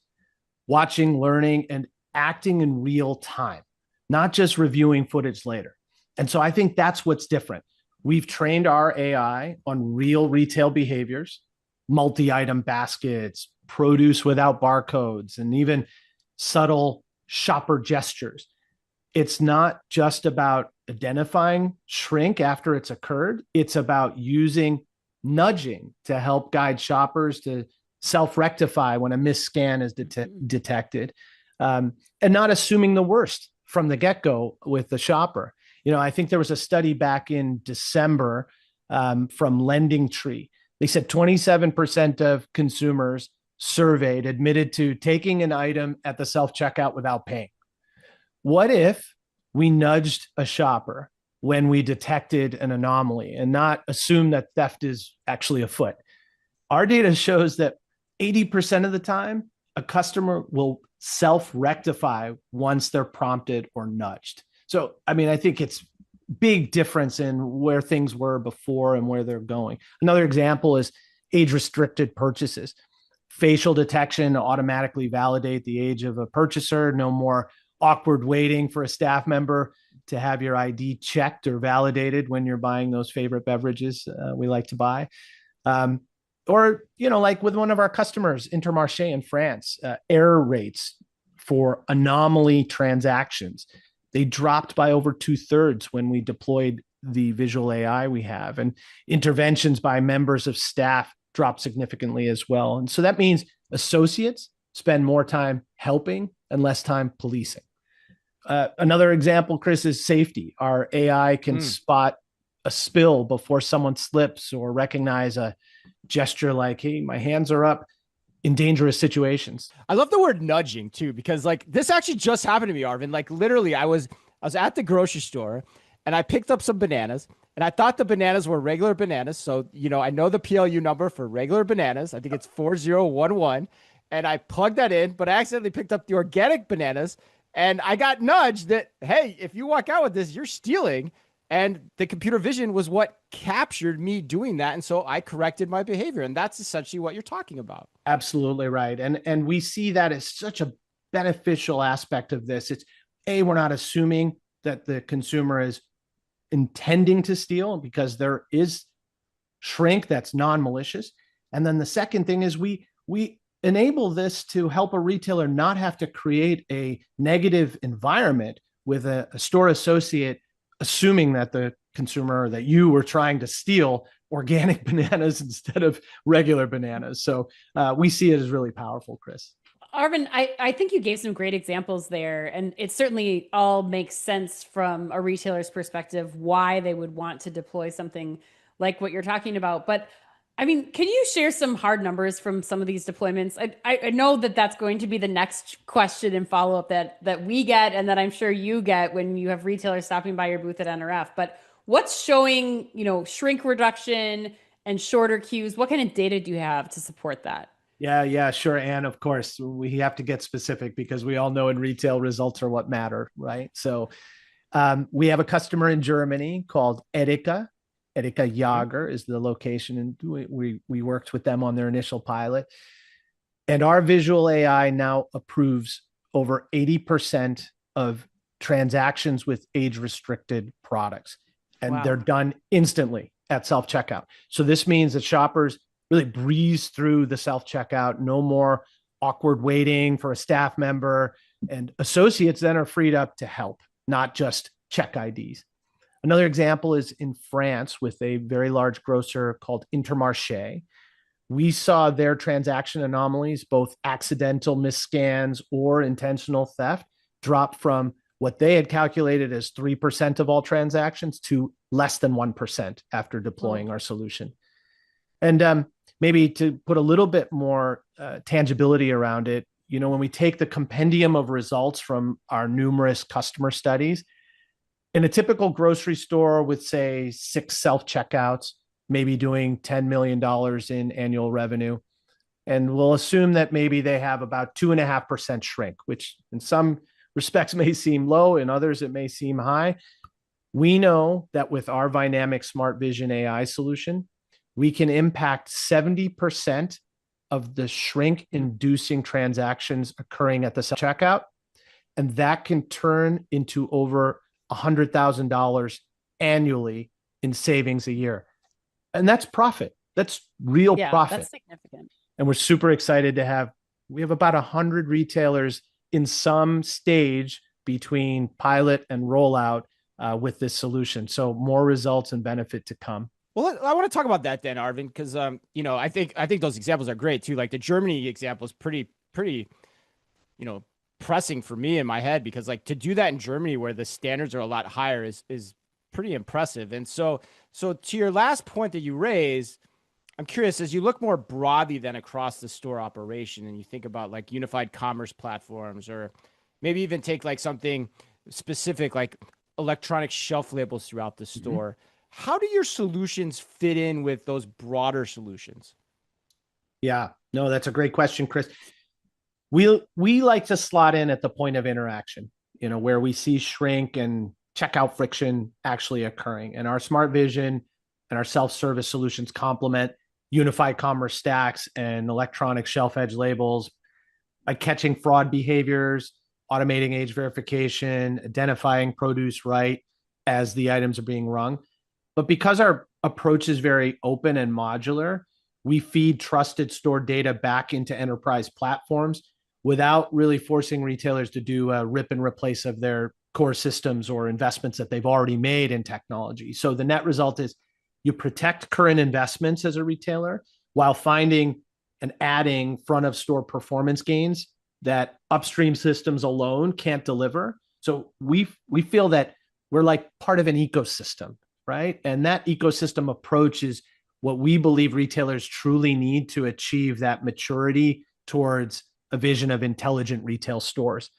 watching, learning, and acting in real time. not just reviewing footage later. And so I think that's what's different. We've trained our AI on real retail behaviors, multi-item baskets, produce without barcodes, and even subtle shopper gestures. It's not just about identifying shrink after it's occurred. It's about using nudging to help guide shoppers to self-rectify when a misscan is detected, and not assuming the worst from the get-go with the shopper. I think there was a study back in December from LendingTree. They said 27% of consumers surveyed admitted to taking an item at the self-checkout without paying. What if we nudged a shopper when we detected an anomaly and not assume that theft is actually afoot? Our data shows that 80% of the time, a customer will self-rectify once they're prompted or nudged. So, I think it's big difference in where things were before and where they're going. Another example is age-restricted purchases. Facial detection automatically validate the age of a purchaser. No more awkward waiting for a staff member to have your ID checked or validated when you're buying those favorite beverages we like to buy. Or, like with one of our customers, Intermarché in France, error rates for anomaly transactions, they dropped by over 2/3 when we deployed the visual AI we have. And interventions by members of staff dropped significantly as well. And so that means associates spend more time helping and less time policing. Another example, Chris, is safety. Our AI can spot a spill before someone slips or recognize a gesture like, hey, my hands are up in dangerous situations.
I love the word nudging too, because this actually just happened to me, Arvin. Literally, I was at the grocery store and I picked up some bananas and I thought the bananas were regular bananas. So, I know the PLU number for regular bananas. I think it's 4011. And I plugged that in, but I accidentally picked up the organic bananas and I got nudged that, hey, if you walk out with this, you're stealing. And the computer vision was what captured me doing that. And so I corrected my behavior. And that's essentially what you're talking about.
Absolutely right. And we see that as such a beneficial aspect of this. It's we're not assuming that the consumer is intending to steal because there is shrink that's non-malicious. And then the second thing is we enable this to help a retailer not have to create a negative environment with a store associate assuming that the consumer, that you were trying to steal organic bananas instead of regular bananas. So we see it as really powerful, Chris.
Arvin, I think you gave some great examples there, and it certainly all makes sense from a retailer's perspective why they would want to deploy something like what you're talking about. But can you share some hard numbers from some of these deployments? I know that that's going to be the next question and follow-up that we get and that I'm sure you get when you have retailers stopping by your booth at NRF. But what's showing, shrink reduction and shorter queues? What kind of data do you have to support that?
Yeah, sure. And of course, we have to get specific because we all know in retail results are what matter, right? So we have a customer in Germany called Edeka. Edeka Jager is the location, and we worked with them on their initial pilot. And our visual AI now approves over 80% of transactions with age-restricted products. And they're done instantly at self-checkout. So this means that shoppers really breeze through the self-checkout, no more awkward waiting for a staff member, and associates then are freed up to help, not just check IDs. Another example is in France with a very large grocer called Intermarché. We saw their transaction anomalies, both accidental misscans or intentional theft, drop from what they had calculated as 3% of all transactions to less than 1% after deploying our solution. And maybe to put a little bit more tangibility around it, when we take the compendium of results from our numerous customer studies, in a typical grocery store with, say, 6 self-checkouts, maybe doing $10 million in annual revenue, and we'll assume that maybe they have about 2.5% shrink, which in some respects may seem low, in others it may seem high. We know that with our Vynamic Smart Vision AI solution, we can impact 70% of the shrink-inducing transactions occurring at the self-checkout And that can turn into over $100,000 annually in savings a year. And that's profit. That's real profit.
That's significant.
And we're super excited to we have about 100 retailers in some stage between pilot and rollout with this solution. So more results and benefit to come.
Well, I want to talk about that then, Arvind, because I think those examples are great too. Like the Germany example is pretty, pressing for me in my head, because like to do that in Germany where the standards are a lot higher is pretty impressive. And so to your last point that you raised, I'm curious, as you look more broadly than across the store operation and you think about like unified commerce platforms, or maybe even take like something specific like electronic shelf labels throughout the store, how do your solutions fit in with those broader solutions?
Yeah, no, that's a great question, Chris. We like to slot in at the point of interaction, where we see shrink and checkout friction actually occurring. And our smart vision and our self-service solutions complement unified commerce stacks and electronic shelf edge labels by catching fraud behaviors, automating age verification, identifying produce right as the items are being rung. But because our approach is very open and modular, we feed trusted store data back into enterprise platforms without really forcing retailers to do a rip and replace of their core systems or investments that they've already made in technology. So the net result is you protect current investments as a retailer while finding and adding front of store performance gains that upstream systems alone can't deliver. So we feel that we're like part of an ecosystem, right? And that ecosystem approach is what we believe retailers truly need to achieve that maturity towards a vision of intelligent retail stores.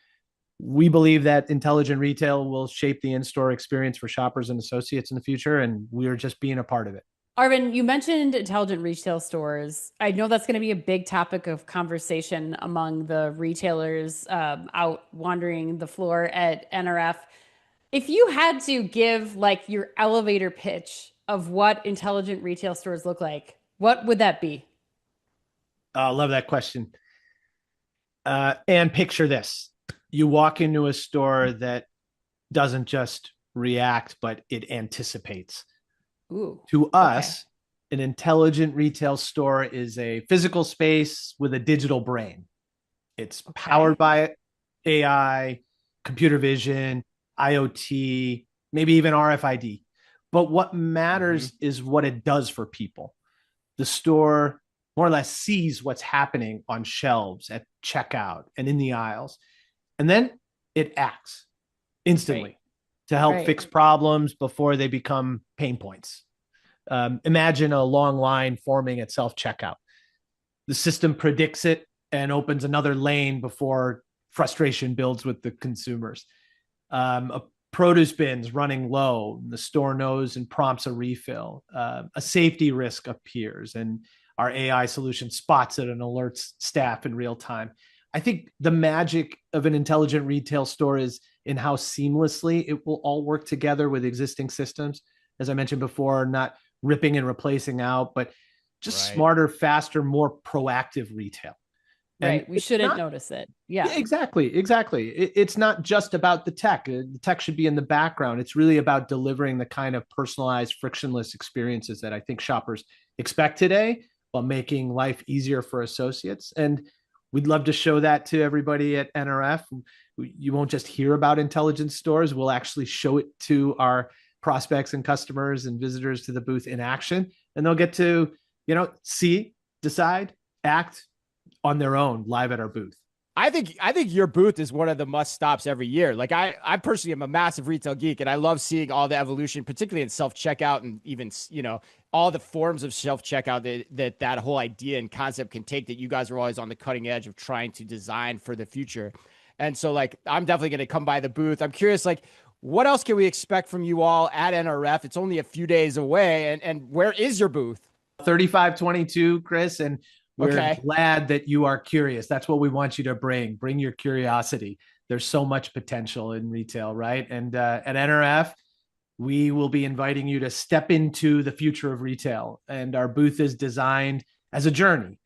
We believe that intelligent retail will shape the in-store experience for shoppers and associates in the future, and we're just being a part of it.
Arvind, you mentioned intelligent retail stores. I know that's going to be a big topic of conversation among the retailers out wandering the floor at NRF. If you had to give like your elevator pitch of what intelligent retail stores look like, what would that be?
I love that question. And picture this. You walk into a store that doesn't just react, but it anticipates.
Ooh,
to us, an intelligent retail store is a physical space with a digital brain. It's powered by AI, computer vision, IoT, maybe even RFID. But what matters is what it does for people. The store more or less sees what's happening on shelves, at checkout, and in the aisles. And then it acts instantly to help fix problems before they become pain points. Imagine a long line forming at self-checkout. The system predicts it and opens another lane before frustration builds with the consumers. A produce bin's running low, the store knows and prompts a refill. A safety risk appears, and our AI solution spots it and alerts staff in real time. I think the magic of an intelligent retail store is in how seamlessly it will all work together with existing systems. As I mentioned before, not ripping and replacing out, but just smarter, faster, more proactive retail.
Right.
And
we shouldn't notice it. Yeah,
exactly. It's not just about the tech. The tech should be in the background. It's really about delivering the kind of personalized, frictionless experiences that I think shoppers expect today, while making life easier for associates. And we'd love to show that to everybody at NRF. You won't just hear about intelligent stores. We'll actually show it to our prospects and customers and visitors to the booth in action. And they'll get to, see, decide, act on their own live at our booth.
I think your booth is one of the must stops every year. Like I personally am a massive retail geek, and I love seeing all the evolution, particularly in self-checkout and even, all the forms of self-checkout that whole idea and concept can take, that you guys are always on the cutting edge of trying to design for the future. And so I'm definitely going to come by the booth. I'm curious, what else can we expect from you all at NRF? It's only a few days away. And where is your booth?
3522, Chris. And we're glad that you are curious. That's what we want you to bring. Bring your curiosity. There's so much potential in retail, right? And at NRF, we will be inviting you to step into the future of retail. And our booth is designed as a journey.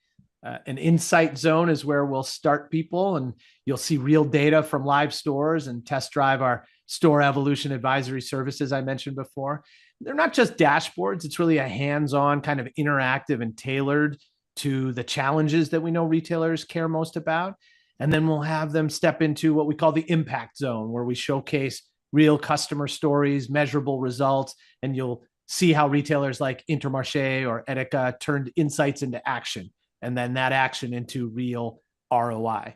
An insight zone is where we'll start people, and you'll see real data from live stores and test drive our store evolution advisory services I mentioned before. They're not just dashboards. It's really a hands-on kind of interactive and tailored to the challenges that we know retailers care most about. And then we'll have them step into what we call the impact zone, where we showcase real customer stories, measurable results, and you'll see how retailers like Intermarché or Edeka turned insights into action, and then that action into real ROI.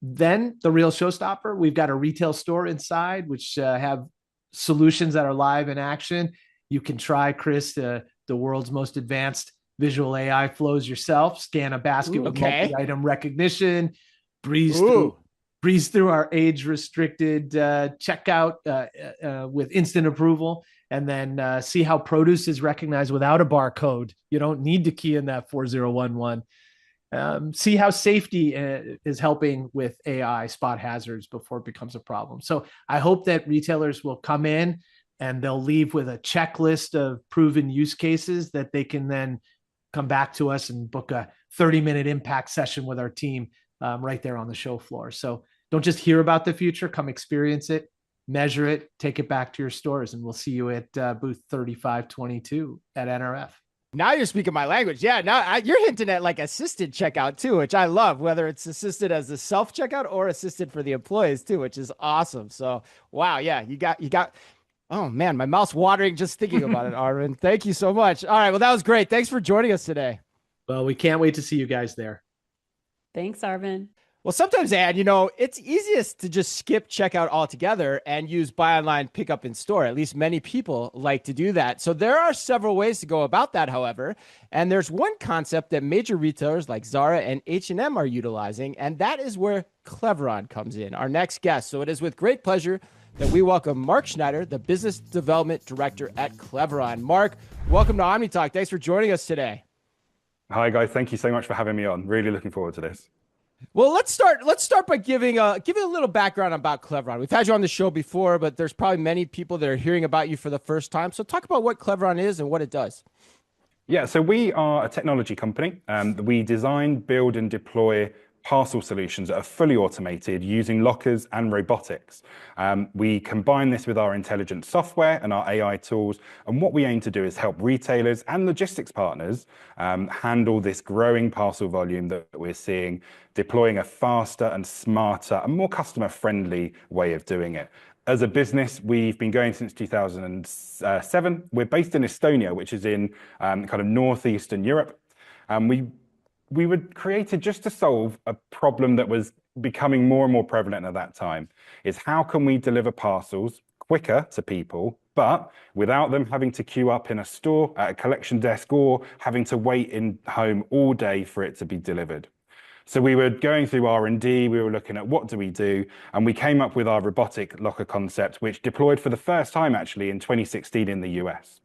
Then the real showstopper, we've got a retail store inside, which have solutions that are live in action. You can try, Chris, the world's most advanced visual AI flows yourself, scan a basket with multi-item recognition, breeze through our age-restricted checkout with instant approval, and then see how produce is recognized without a barcode. You don't need to key in that 4011. See how safety is helping with AI spot hazards before it becomes a problem. So I hope that retailers will come in and they'll leave with a checklist of proven use cases that they can then come back to us and book a 30-minute impact session with our team right there on the show floor. So don't just hear about the future, come experience it, measure it, take it back to your stores, and we'll see you at booth 3522 at NRF.
Now you're speaking my language. Yeah, now you're hinting at like assisted checkout too, which I love, whether it's assisted as a self-checkout or assisted for the employees too, which is awesome. So, wow, yeah, you got, oh man, my mouth's watering just thinking about it, Arvin. Thank you so much. All right, well, that was great. Thanks for joining us today.
Well, we can't wait to see you guys there.
Thanks, Arvin.
Well, sometimes, Ann, it's easiest to just skip checkout altogether and use buy online, pick up in store. At least many people like to do that. So there are several ways to go about that, however. And there's one concept that major retailers like Zara and H&M are utilizing, and that is where Cleveron comes in, our next guest. So it is with great pleasure that we welcome Mark Schneider, the Business Development Director at Cleveron. Mark, welcome to OmniTalk. Thanks for joining us today.
Hi, guys. Thank you so much for having me on. Really looking forward to this.
Well, let's start by giving a little background about Cleveron. We've had you on the show before, but there's probably many people that are hearing about you for the first time. So talk about what Cleveron is and what it does.
Yeah, so we are a technology company. We design, build, and deploy parcel solutions that are fully automated using lockers and robotics. We combine this with our intelligent software and our AI tools. And what we aim to do is help retailers and logistics partners handle this growing parcel volume that we're seeing, deploying a faster and smarter and more customer-friendly way of doing it. As a business, we've been going since 2007. We're based in Estonia, which is in kind of northeastern Europe. We were created just to solve a problem that was becoming more and more prevalent at that time, is how can we deliver parcels quicker to people, but without them having to queue up in a store, at a collection desk, or having to wait in home all day for it to be delivered. So we were going through R&D, we were looking at what do we do, and we came up with our robotic locker concept, which deployed for the first time actually in 2016 in the US.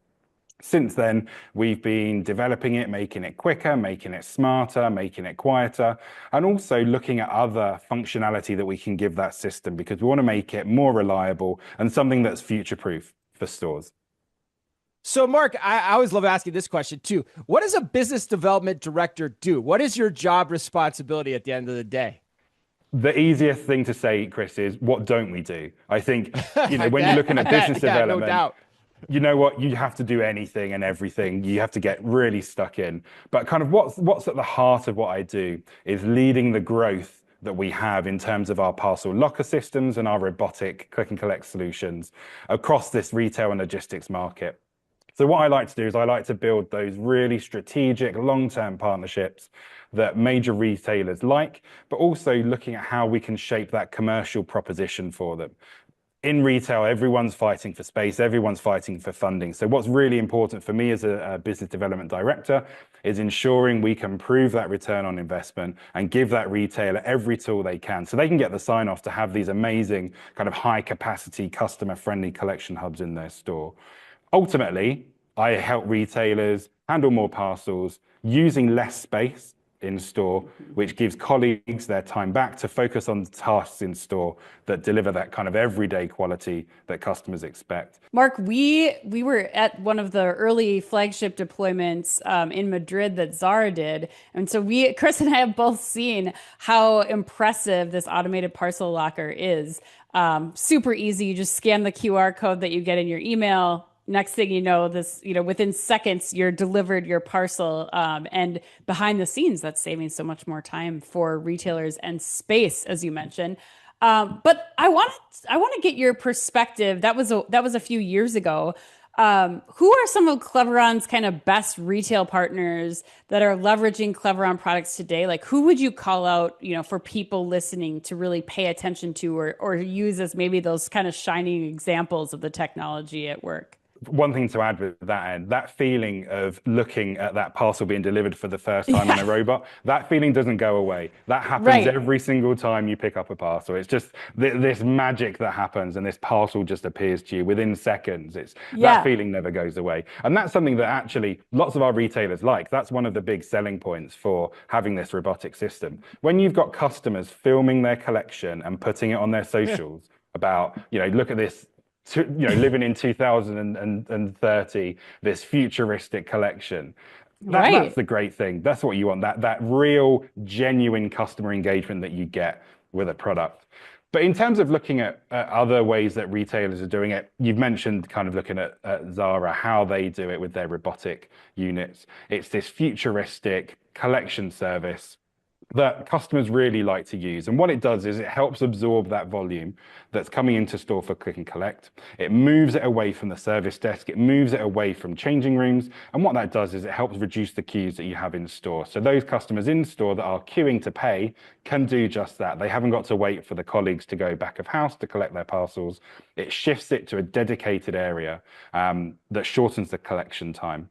Since then, we've been developing it, making it quicker, making it smarter, making it quieter, and also looking at other functionality that we can give that system because we want to make it more reliable and something that's future-proof for stores.
So, Mark, I always love asking this question too. What does a business development director do? What is your job responsibility at the end of the day?
The easiest thing to say, Chris, is what don't we do? I think, when you're looking at business development,
no doubt.
You know what? You have to do anything and everything. You have to get really stuck in. But kind of what's at the heart of what I do is leading the growth that we have in terms of our parcel locker systems and our robotic click and collect solutions across this retail and logistics market. So what I like to do is I like to build those really strategic long-term partnerships that major retailers like, but also looking at how we can shape that commercial proposition for them. In retail, everyone's fighting for space, everyone's fighting for funding. So what's really important for me as a business development director is ensuring we can prove that return on investment and give that retailer every tool they can so they can get the sign off to have these amazing kind of high capacity, customer friendly collection hubs in their store. Ultimately, I help retailers handle more parcels using less space in store, which gives colleagues their time back to focus on tasks in store that deliver that kind of everyday quality that customers expect.
Mark, we were at one of the early flagship deployments in Madrid that Zara did. And so Chris and I have both seen how impressive this automated parcel locker is. Super easy. You just scan the QR code that you get in your email. Next thing you know, within seconds, you're delivered your parcel. And behind the scenes, that's saving so much more time for retailers and space, as you mentioned. But I want to get your perspective. That was a few years ago. Who are some of Cleveron's kind of best retail partners that are leveraging Cleveron products today? Like, who would you call out, for people listening to really pay attention to or use as maybe those kind of shining examples of the technology at work?
One thing to add with that feeling of looking at that parcel being delivered for the first time in a robot, that feeling doesn't go away. That happens every single time you pick up a parcel. It's just this magic that happens, and this parcel just appears to you within seconds. That feeling never goes away. And that's something that actually lots of our retailers like. That's one of the big selling points for having this robotic system. When you've got customers filming their collection and putting it on their socials about, look at this, living in 2030, this futuristic collection. That's the great thing. That's what you want, that real, genuine customer engagement that you get with a product. But in terms of looking at other ways that retailers are doing it, you've mentioned kind of looking at Zara, how they do it with their robotic units. It's this futuristic collection service that customers really like to use. And what it does is it helps absorb that volume that's coming into store for click and collect. It moves it away from the service desk. It moves it away from changing rooms. And what that does is it helps reduce the queues that you have in store. So those customers in store that are queuing to pay can do just that. They haven't got to wait for the colleagues to go back of house to collect their parcels. It shifts it to a dedicated area that shortens the collection time.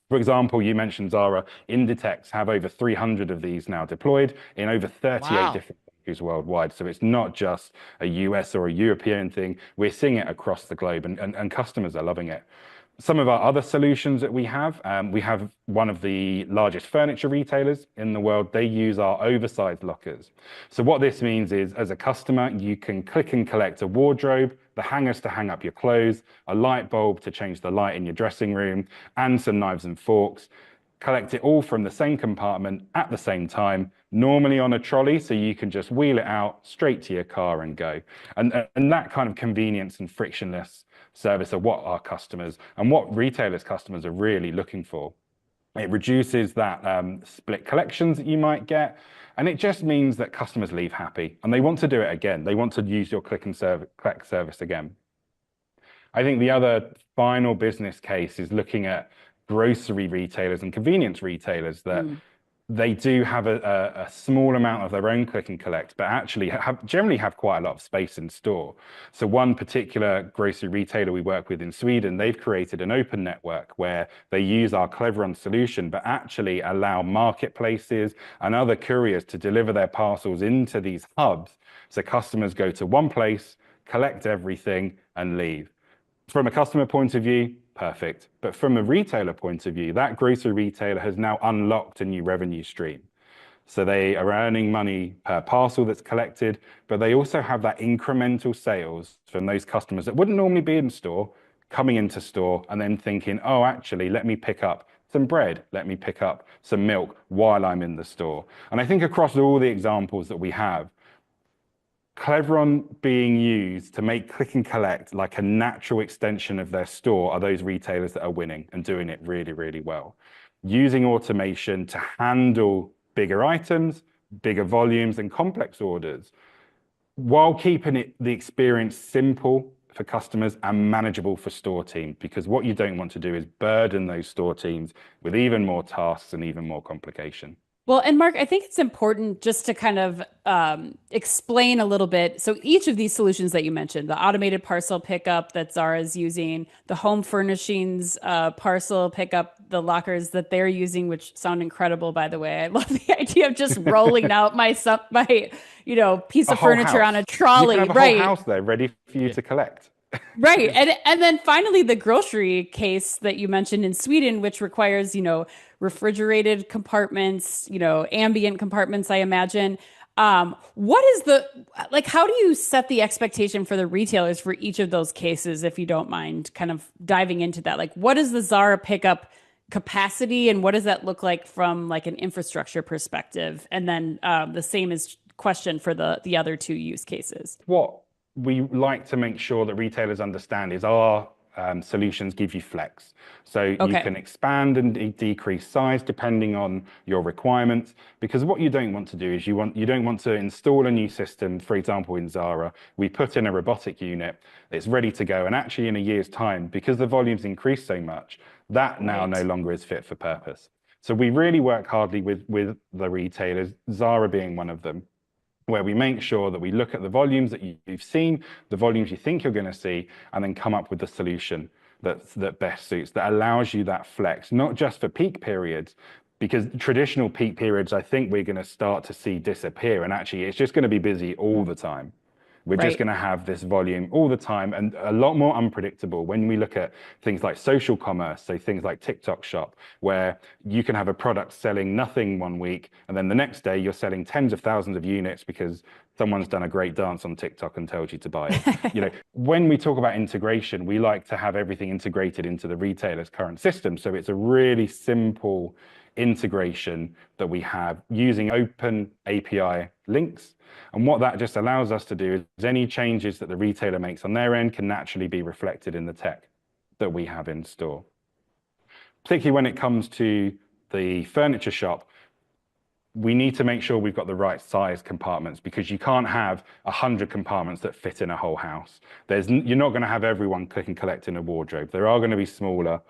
For example, you mentioned Zara. Inditex have over 300 of these now deployed in over 38 different countries worldwide. So it's not just a US or a European thing. We're seeing it across the globe, and customers are loving it. Some of our other solutions that we have one of the largest furniture retailers in the world. They use our oversized lockers. So what this means is, as a customer, you can click and collect a wardrobe, the hangers to hang up your clothes, a light bulb to change the light in your dressing room, and some knives and forks. Collect it all from the same compartment at the same time, normally on a trolley, so you can just wheel it out straight to your car and go. And that kind of convenience and frictionless service are what our customers and what retailers' customers are really looking for. It reduces that split collections that you might get, and it just means that customers leave happy and they want to do it again. They want to use your click and collect service again. I think the other final business case is looking at grocery retailers and convenience retailers that they do have a small amount of their own click and collect, but actually generally have quite a lot of space in store. So one particular grocery retailer we work with in Sweden, they've created an open network where they use our Cleveron solution, but actually allow marketplaces and other couriers to deliver their parcels into these hubs. So customers go to one place, collect everything, and leave. From a customer point of view, perfect. But from a retailer point of view, that grocery retailer has now unlocked a new revenue stream. So they are earning money per parcel that's collected, but they also have that incremental sales from those customers that wouldn't normally be in store, coming into store and then thinking, oh, actually, let me pick up some bread, let me pick up some milk while I'm in the store. And I think across all the examples that we have, Cleveron being used to make click and collect like a natural extension of their store are those retailers that are winning and doing it really, really well. Using automation to handle bigger items, bigger volumes, and complex orders, while keeping the experience simple for customers and manageable for store teams, because what you don't want to do is burden those store teams with even more tasks and even more complication.
Well, and Mark, I think it's important just to kind of explain a little bit. So each of these solutions that you mentioned, the automated parcel pickup that Zara is using, the home furnishings parcel pickup, the lockers that they're using, which sound incredible, by the way. I love the idea of just rolling out my piece of furniture on a trolley.
You can have a whole house there ready for you to collect.
Right. And then finally the grocery case that you mentioned in Sweden, which requires, refrigerated compartments, ambient compartments, I imagine. What is how do you set the expectation for the retailers for each of those cases, if you don't mind kind of diving into that? Like, what is the Zara pickup capacity and what does that look like from like an infrastructure perspective? And then the same is question for the other two use cases.
What we like to make sure that retailers understand is our solutions give you flex. So you can expand and decrease size depending on your requirements, because what you don't want to do is you don't want to install a new system. For example, in Zara, we put in a robotic unit, it's ready to go. And actually in a year's time, because the volumes increase so much, that now no longer is fit for purpose. So we really work hardly with the retailers, Zara being one of them, where we make sure that we look at the volumes that you've seen, the volumes you think you're going to see, and then come up with the solution that best suits, that allows you that flex, not just for peak periods, because traditional peak periods, I think we're going to start to see disappear. And actually, it's just going to be busy all the time. We're just going to have this volume all the time and a lot more unpredictable when we look at things like social commerce, so things like TikTok Shop, where you can have a product selling nothing one week and then the next day you're selling tens of thousands of units because someone's done a great dance on TikTok and told you to buy it. When we talk about integration, we like to have everything integrated into the retailer's current system. So it's a really simple integration that we have using open API links. And what that just allows us to do is any changes that the retailer makes on their end can naturally be reflected in the tech that we have in store. Particularly when it comes to the furniture shop, we need to make sure we've got the right size compartments, because you can't have 100 compartments that fit in a whole house. You're not going to have everyone click and collect in a wardrobe. There are going to be smaller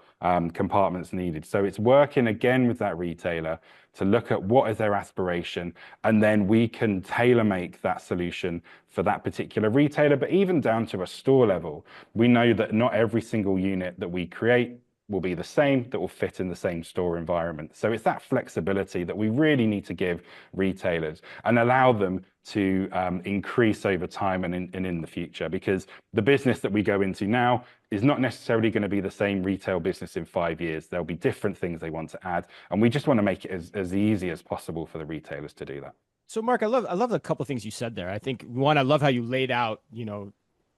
compartments needed. So it's working again with that retailer to look at what is their aspiration, and then we can tailor make that solution for that particular retailer. But even down to a store level, we know that not every single unit that we create will be the same, that will fit in the same store environment. So it's that flexibility that we really need to give retailers and allow them to increase over time and in the future, because the business that we go into now is not necessarily going to be the same retail business in 5 years. There'll be different things they want to add, and we just want to make it as easy as possible for the retailers to do that.
So Mark, I love a couple of things you said there. I think one, I love how you laid out,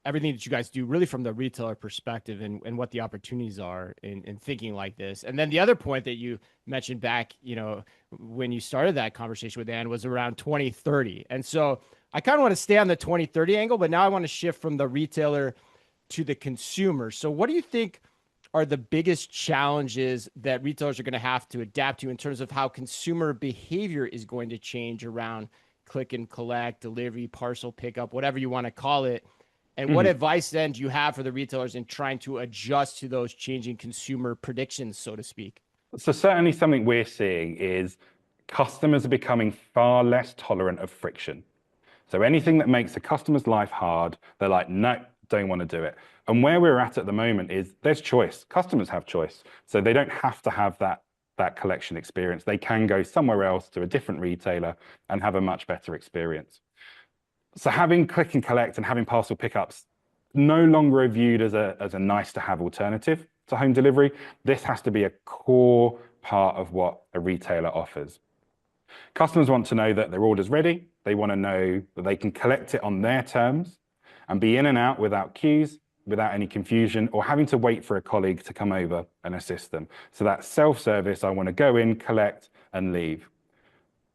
everything that you guys do really from the retailer perspective and what the opportunities are in thinking like this. And then the other point that you mentioned back, when you started that conversation with Ann, was around 2030. And so I kind of want to stay on the 2030 angle, but now I want to shift from the retailer to the consumer. So what do you think are the biggest challenges that retailers are going to have to adapt to in terms of how consumer behavior is going to change around click and collect, delivery, parcel pickup, whatever you want to call it? And what advice then do you have for the retailers in trying to adjust to those changing consumer predictions, so to speak?
So certainly something we're seeing is customers are becoming far less tolerant of friction. So anything that makes a customer's life hard, they're like, no, don't want to do it. And where we're at the moment is there's choice. Customers have choice. So they don't have to have that collection experience. They can go somewhere else to a different retailer and have a much better experience. So having click and collect and having parcel pickups no longer are viewed as a nice to have alternative to home delivery. This has to be a core part of what a retailer offers. Customers want to know that their order's ready. They want to know that they can collect it on their terms and be in and out without queues, without any confusion, or having to wait for a colleague to come over and assist them. So that self-service, I want to go in, collect, and leave.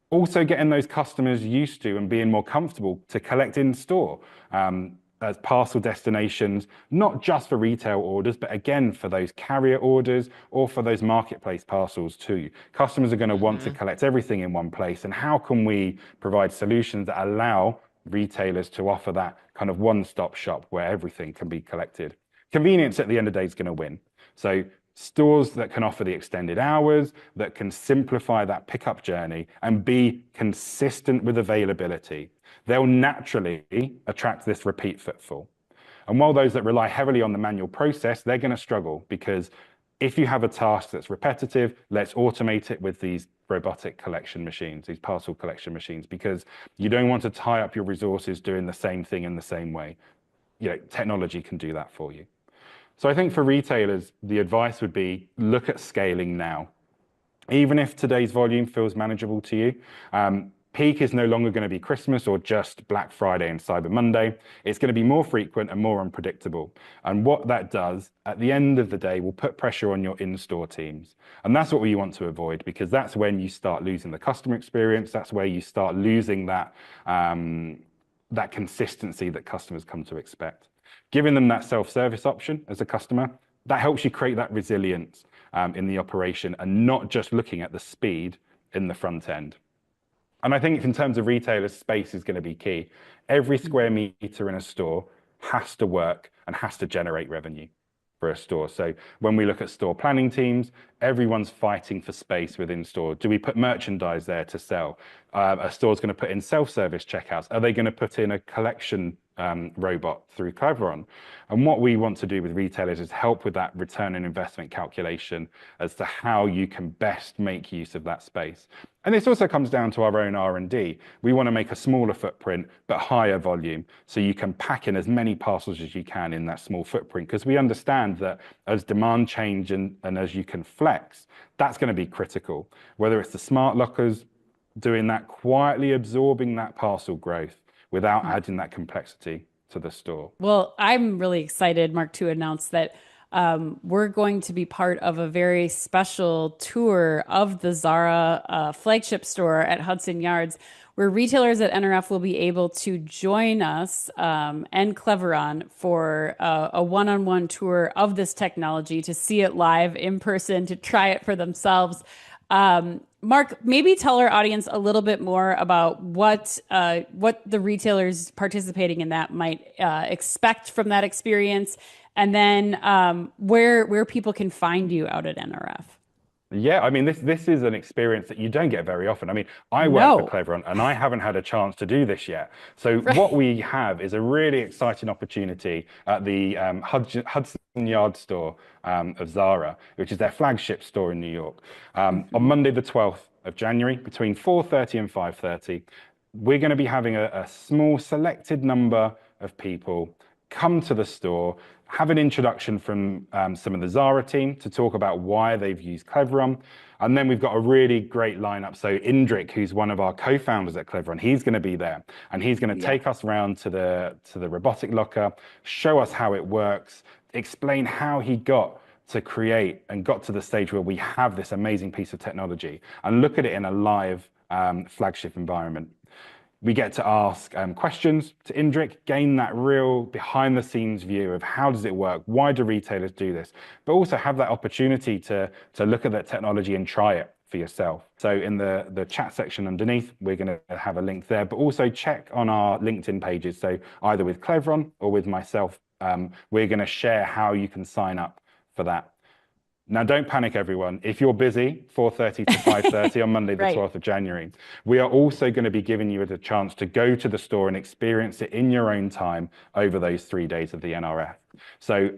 Also getting those customers used to and being more comfortable to collect in store as parcel destinations, not just for retail orders, but again, for those carrier orders or for those marketplace parcels too. Customers are going to want to collect everything in one place. And how can we provide solutions that allow retailers to offer that kind of one-stop shop where everything can be collected? Convenience at the end of the day is going to win. So stores that can offer the extended hours, that can simplify that pickup journey and be consistent with availability, they'll naturally attract this repeat footfall. And while those that rely heavily on the manual process, they're going to struggle, because if you have a task that's repetitive, let's automate it with these robotic collection machines, these parcel collection machines, because you don't want to tie up your resources doing the same thing in the same way. technology can do that for you. So I think for retailers, the advice would be look at scaling now. Even if today's volume feels manageable to you, peak is no longer going to be Christmas or just Black Friday and Cyber Monday. It's going to be more frequent and more unpredictable. And what that does at the end of the day will put pressure on your in-store teams. And that's what we want to avoid, because that's when you start losing the customer experience. That's where you start losing that consistency that customers come to expect. Giving them that self-service option as a customer, that helps you create that resilience in the operation and not just looking at the speed in the front end. And I think in terms of retailers, space is going to be key. Every square meter in a store has to work and has to generate revenue for a store. So when we look at store planning teams, everyone's fighting for space within store. Do we put merchandise there to sell? A store's going to put in self-service checkouts. Are they going to put in a collection robot through Cleveron? And what we want to do with retailers is help with that return on investment calculation as to how you can best make use of that space. And this also comes down to our own R&D. We want to make a smaller footprint, but higher volume, so you can pack in as many parcels as you can in that small footprint, because we understand that as demand change and as you can flex, that's going to be critical. Whether it's the smart lockers, doing that, quietly absorbing that parcel growth without adding that complexity to the store.
Well, I'm really excited, Mark, to announce that we're going to be part of a very special tour of the Zara flagship store at Hudson Yards, where retailers at NRF will be able to join us and Cleveron for a one-on-one tour of this technology, to see it live in person, to try it for themselves. Mark, maybe tell our audience a little bit more about what the retailers participating in that might expect from that experience, and then where people can find you out at NRF.
Yeah, I mean, this is an experience that you don't get very often. I mean, I work for Cleveron and I haven't had a chance to do this yet. So what we have is a really exciting opportunity at the Hudson Yard store of Zara, which is their flagship store in New York. On Monday, the 12th of January, between 4:30 and 5:30, we're going to be having a small selected number of people come to the store, have an introduction from some of the Zara team to talk about why they've used Cleveron. And then we've got a really great lineup. So Indrik, who's one of our co-founders at Cleveron, he's going to be there, and he's going to take us around to the robotic locker, show us how it works, explain how he got to create and got to the stage where we have this amazing piece of technology, and look at it in a live flagship environment. We get to ask questions to Indrik, gain that real behind the scenes view of how does it work? Why do retailers do this? But also have that opportunity to look at that technology and try it for yourself. So in the chat section underneath, we're going to have a link there, but also check on our LinkedIn pages. So either with Cleveron or with myself, we're going to share how you can sign up for that. Now, don't panic, everyone. If you're busy, 4:30 to 5:30 on Monday, the 12th of January, we are also going to be giving you the chance to go to the store and experience it in your own time over those 3 days of the NRF. So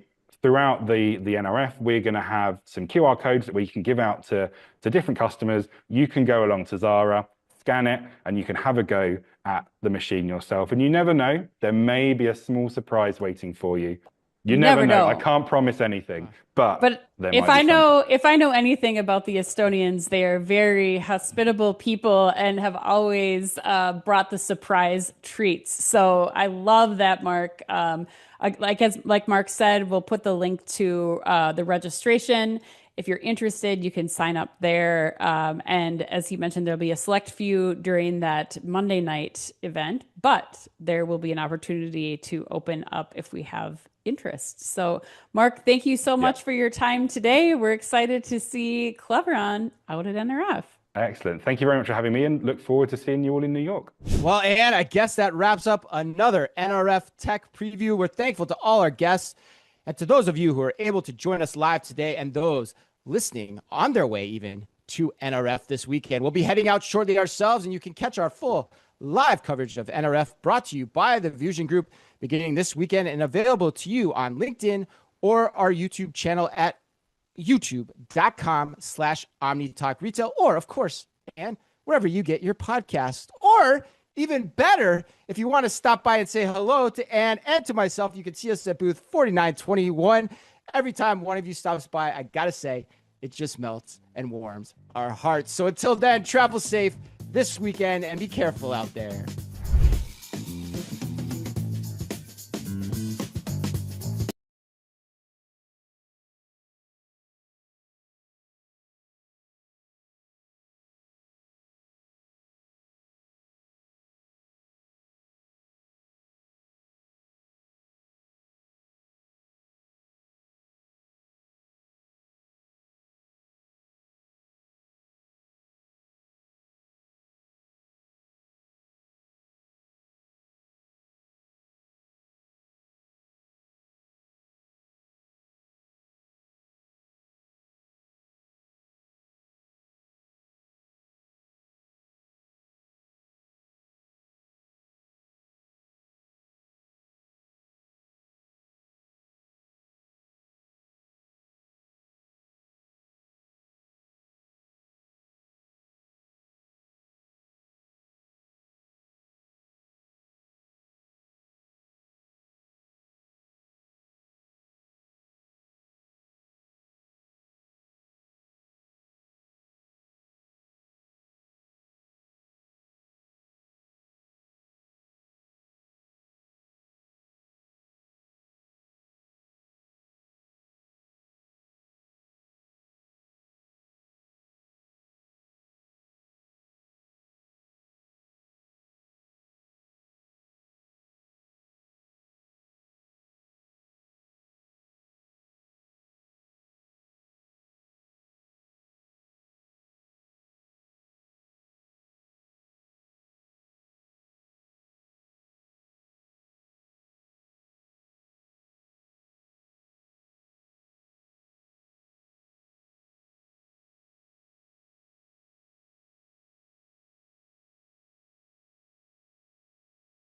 throughout the NRF, we're going to have some QR codes that we can give out to different customers. You can go along to Zara, scan it, and you can have a go at the machine yourself. And you never know, there may be a small surprise waiting for you. You never know. I can't promise anything, but
if I know anything about the Estonians, they are very hospitable people and have always brought the surprise treats. So I love that, Mark. Like Mark said, we'll put the link to the registration. If you're interested, you can sign up there. And as he mentioned, there'll be a select few during that Monday night event, but there will be an opportunity to open up if we have interest. So Mark, thank you so much for your time today. We're excited to see Cleveron out at NRF.
Excellent. Thank you very much for having me, and look forward to seeing you all in New York.
Well, and I guess that wraps up another NRF Tech Preview. We're thankful to all our guests and to those of you who are able to join us live today, and those listening on their way even to NRF this weekend. We'll be heading out shortly ourselves, and you can catch our full live coverage of NRF brought to you by the Fusion Group beginning this weekend and available to you on LinkedIn or our YouTube channel at youtube.com/OmniTalkRetail, or of course, and wherever you get your podcast. Or Even better, if you want to stop by and say hello to Ann and to myself, you can see us at booth 4921. Every time one of you stops by, I got to say, it just melts and warms our hearts. So until then, travel safe this weekend and be careful out there.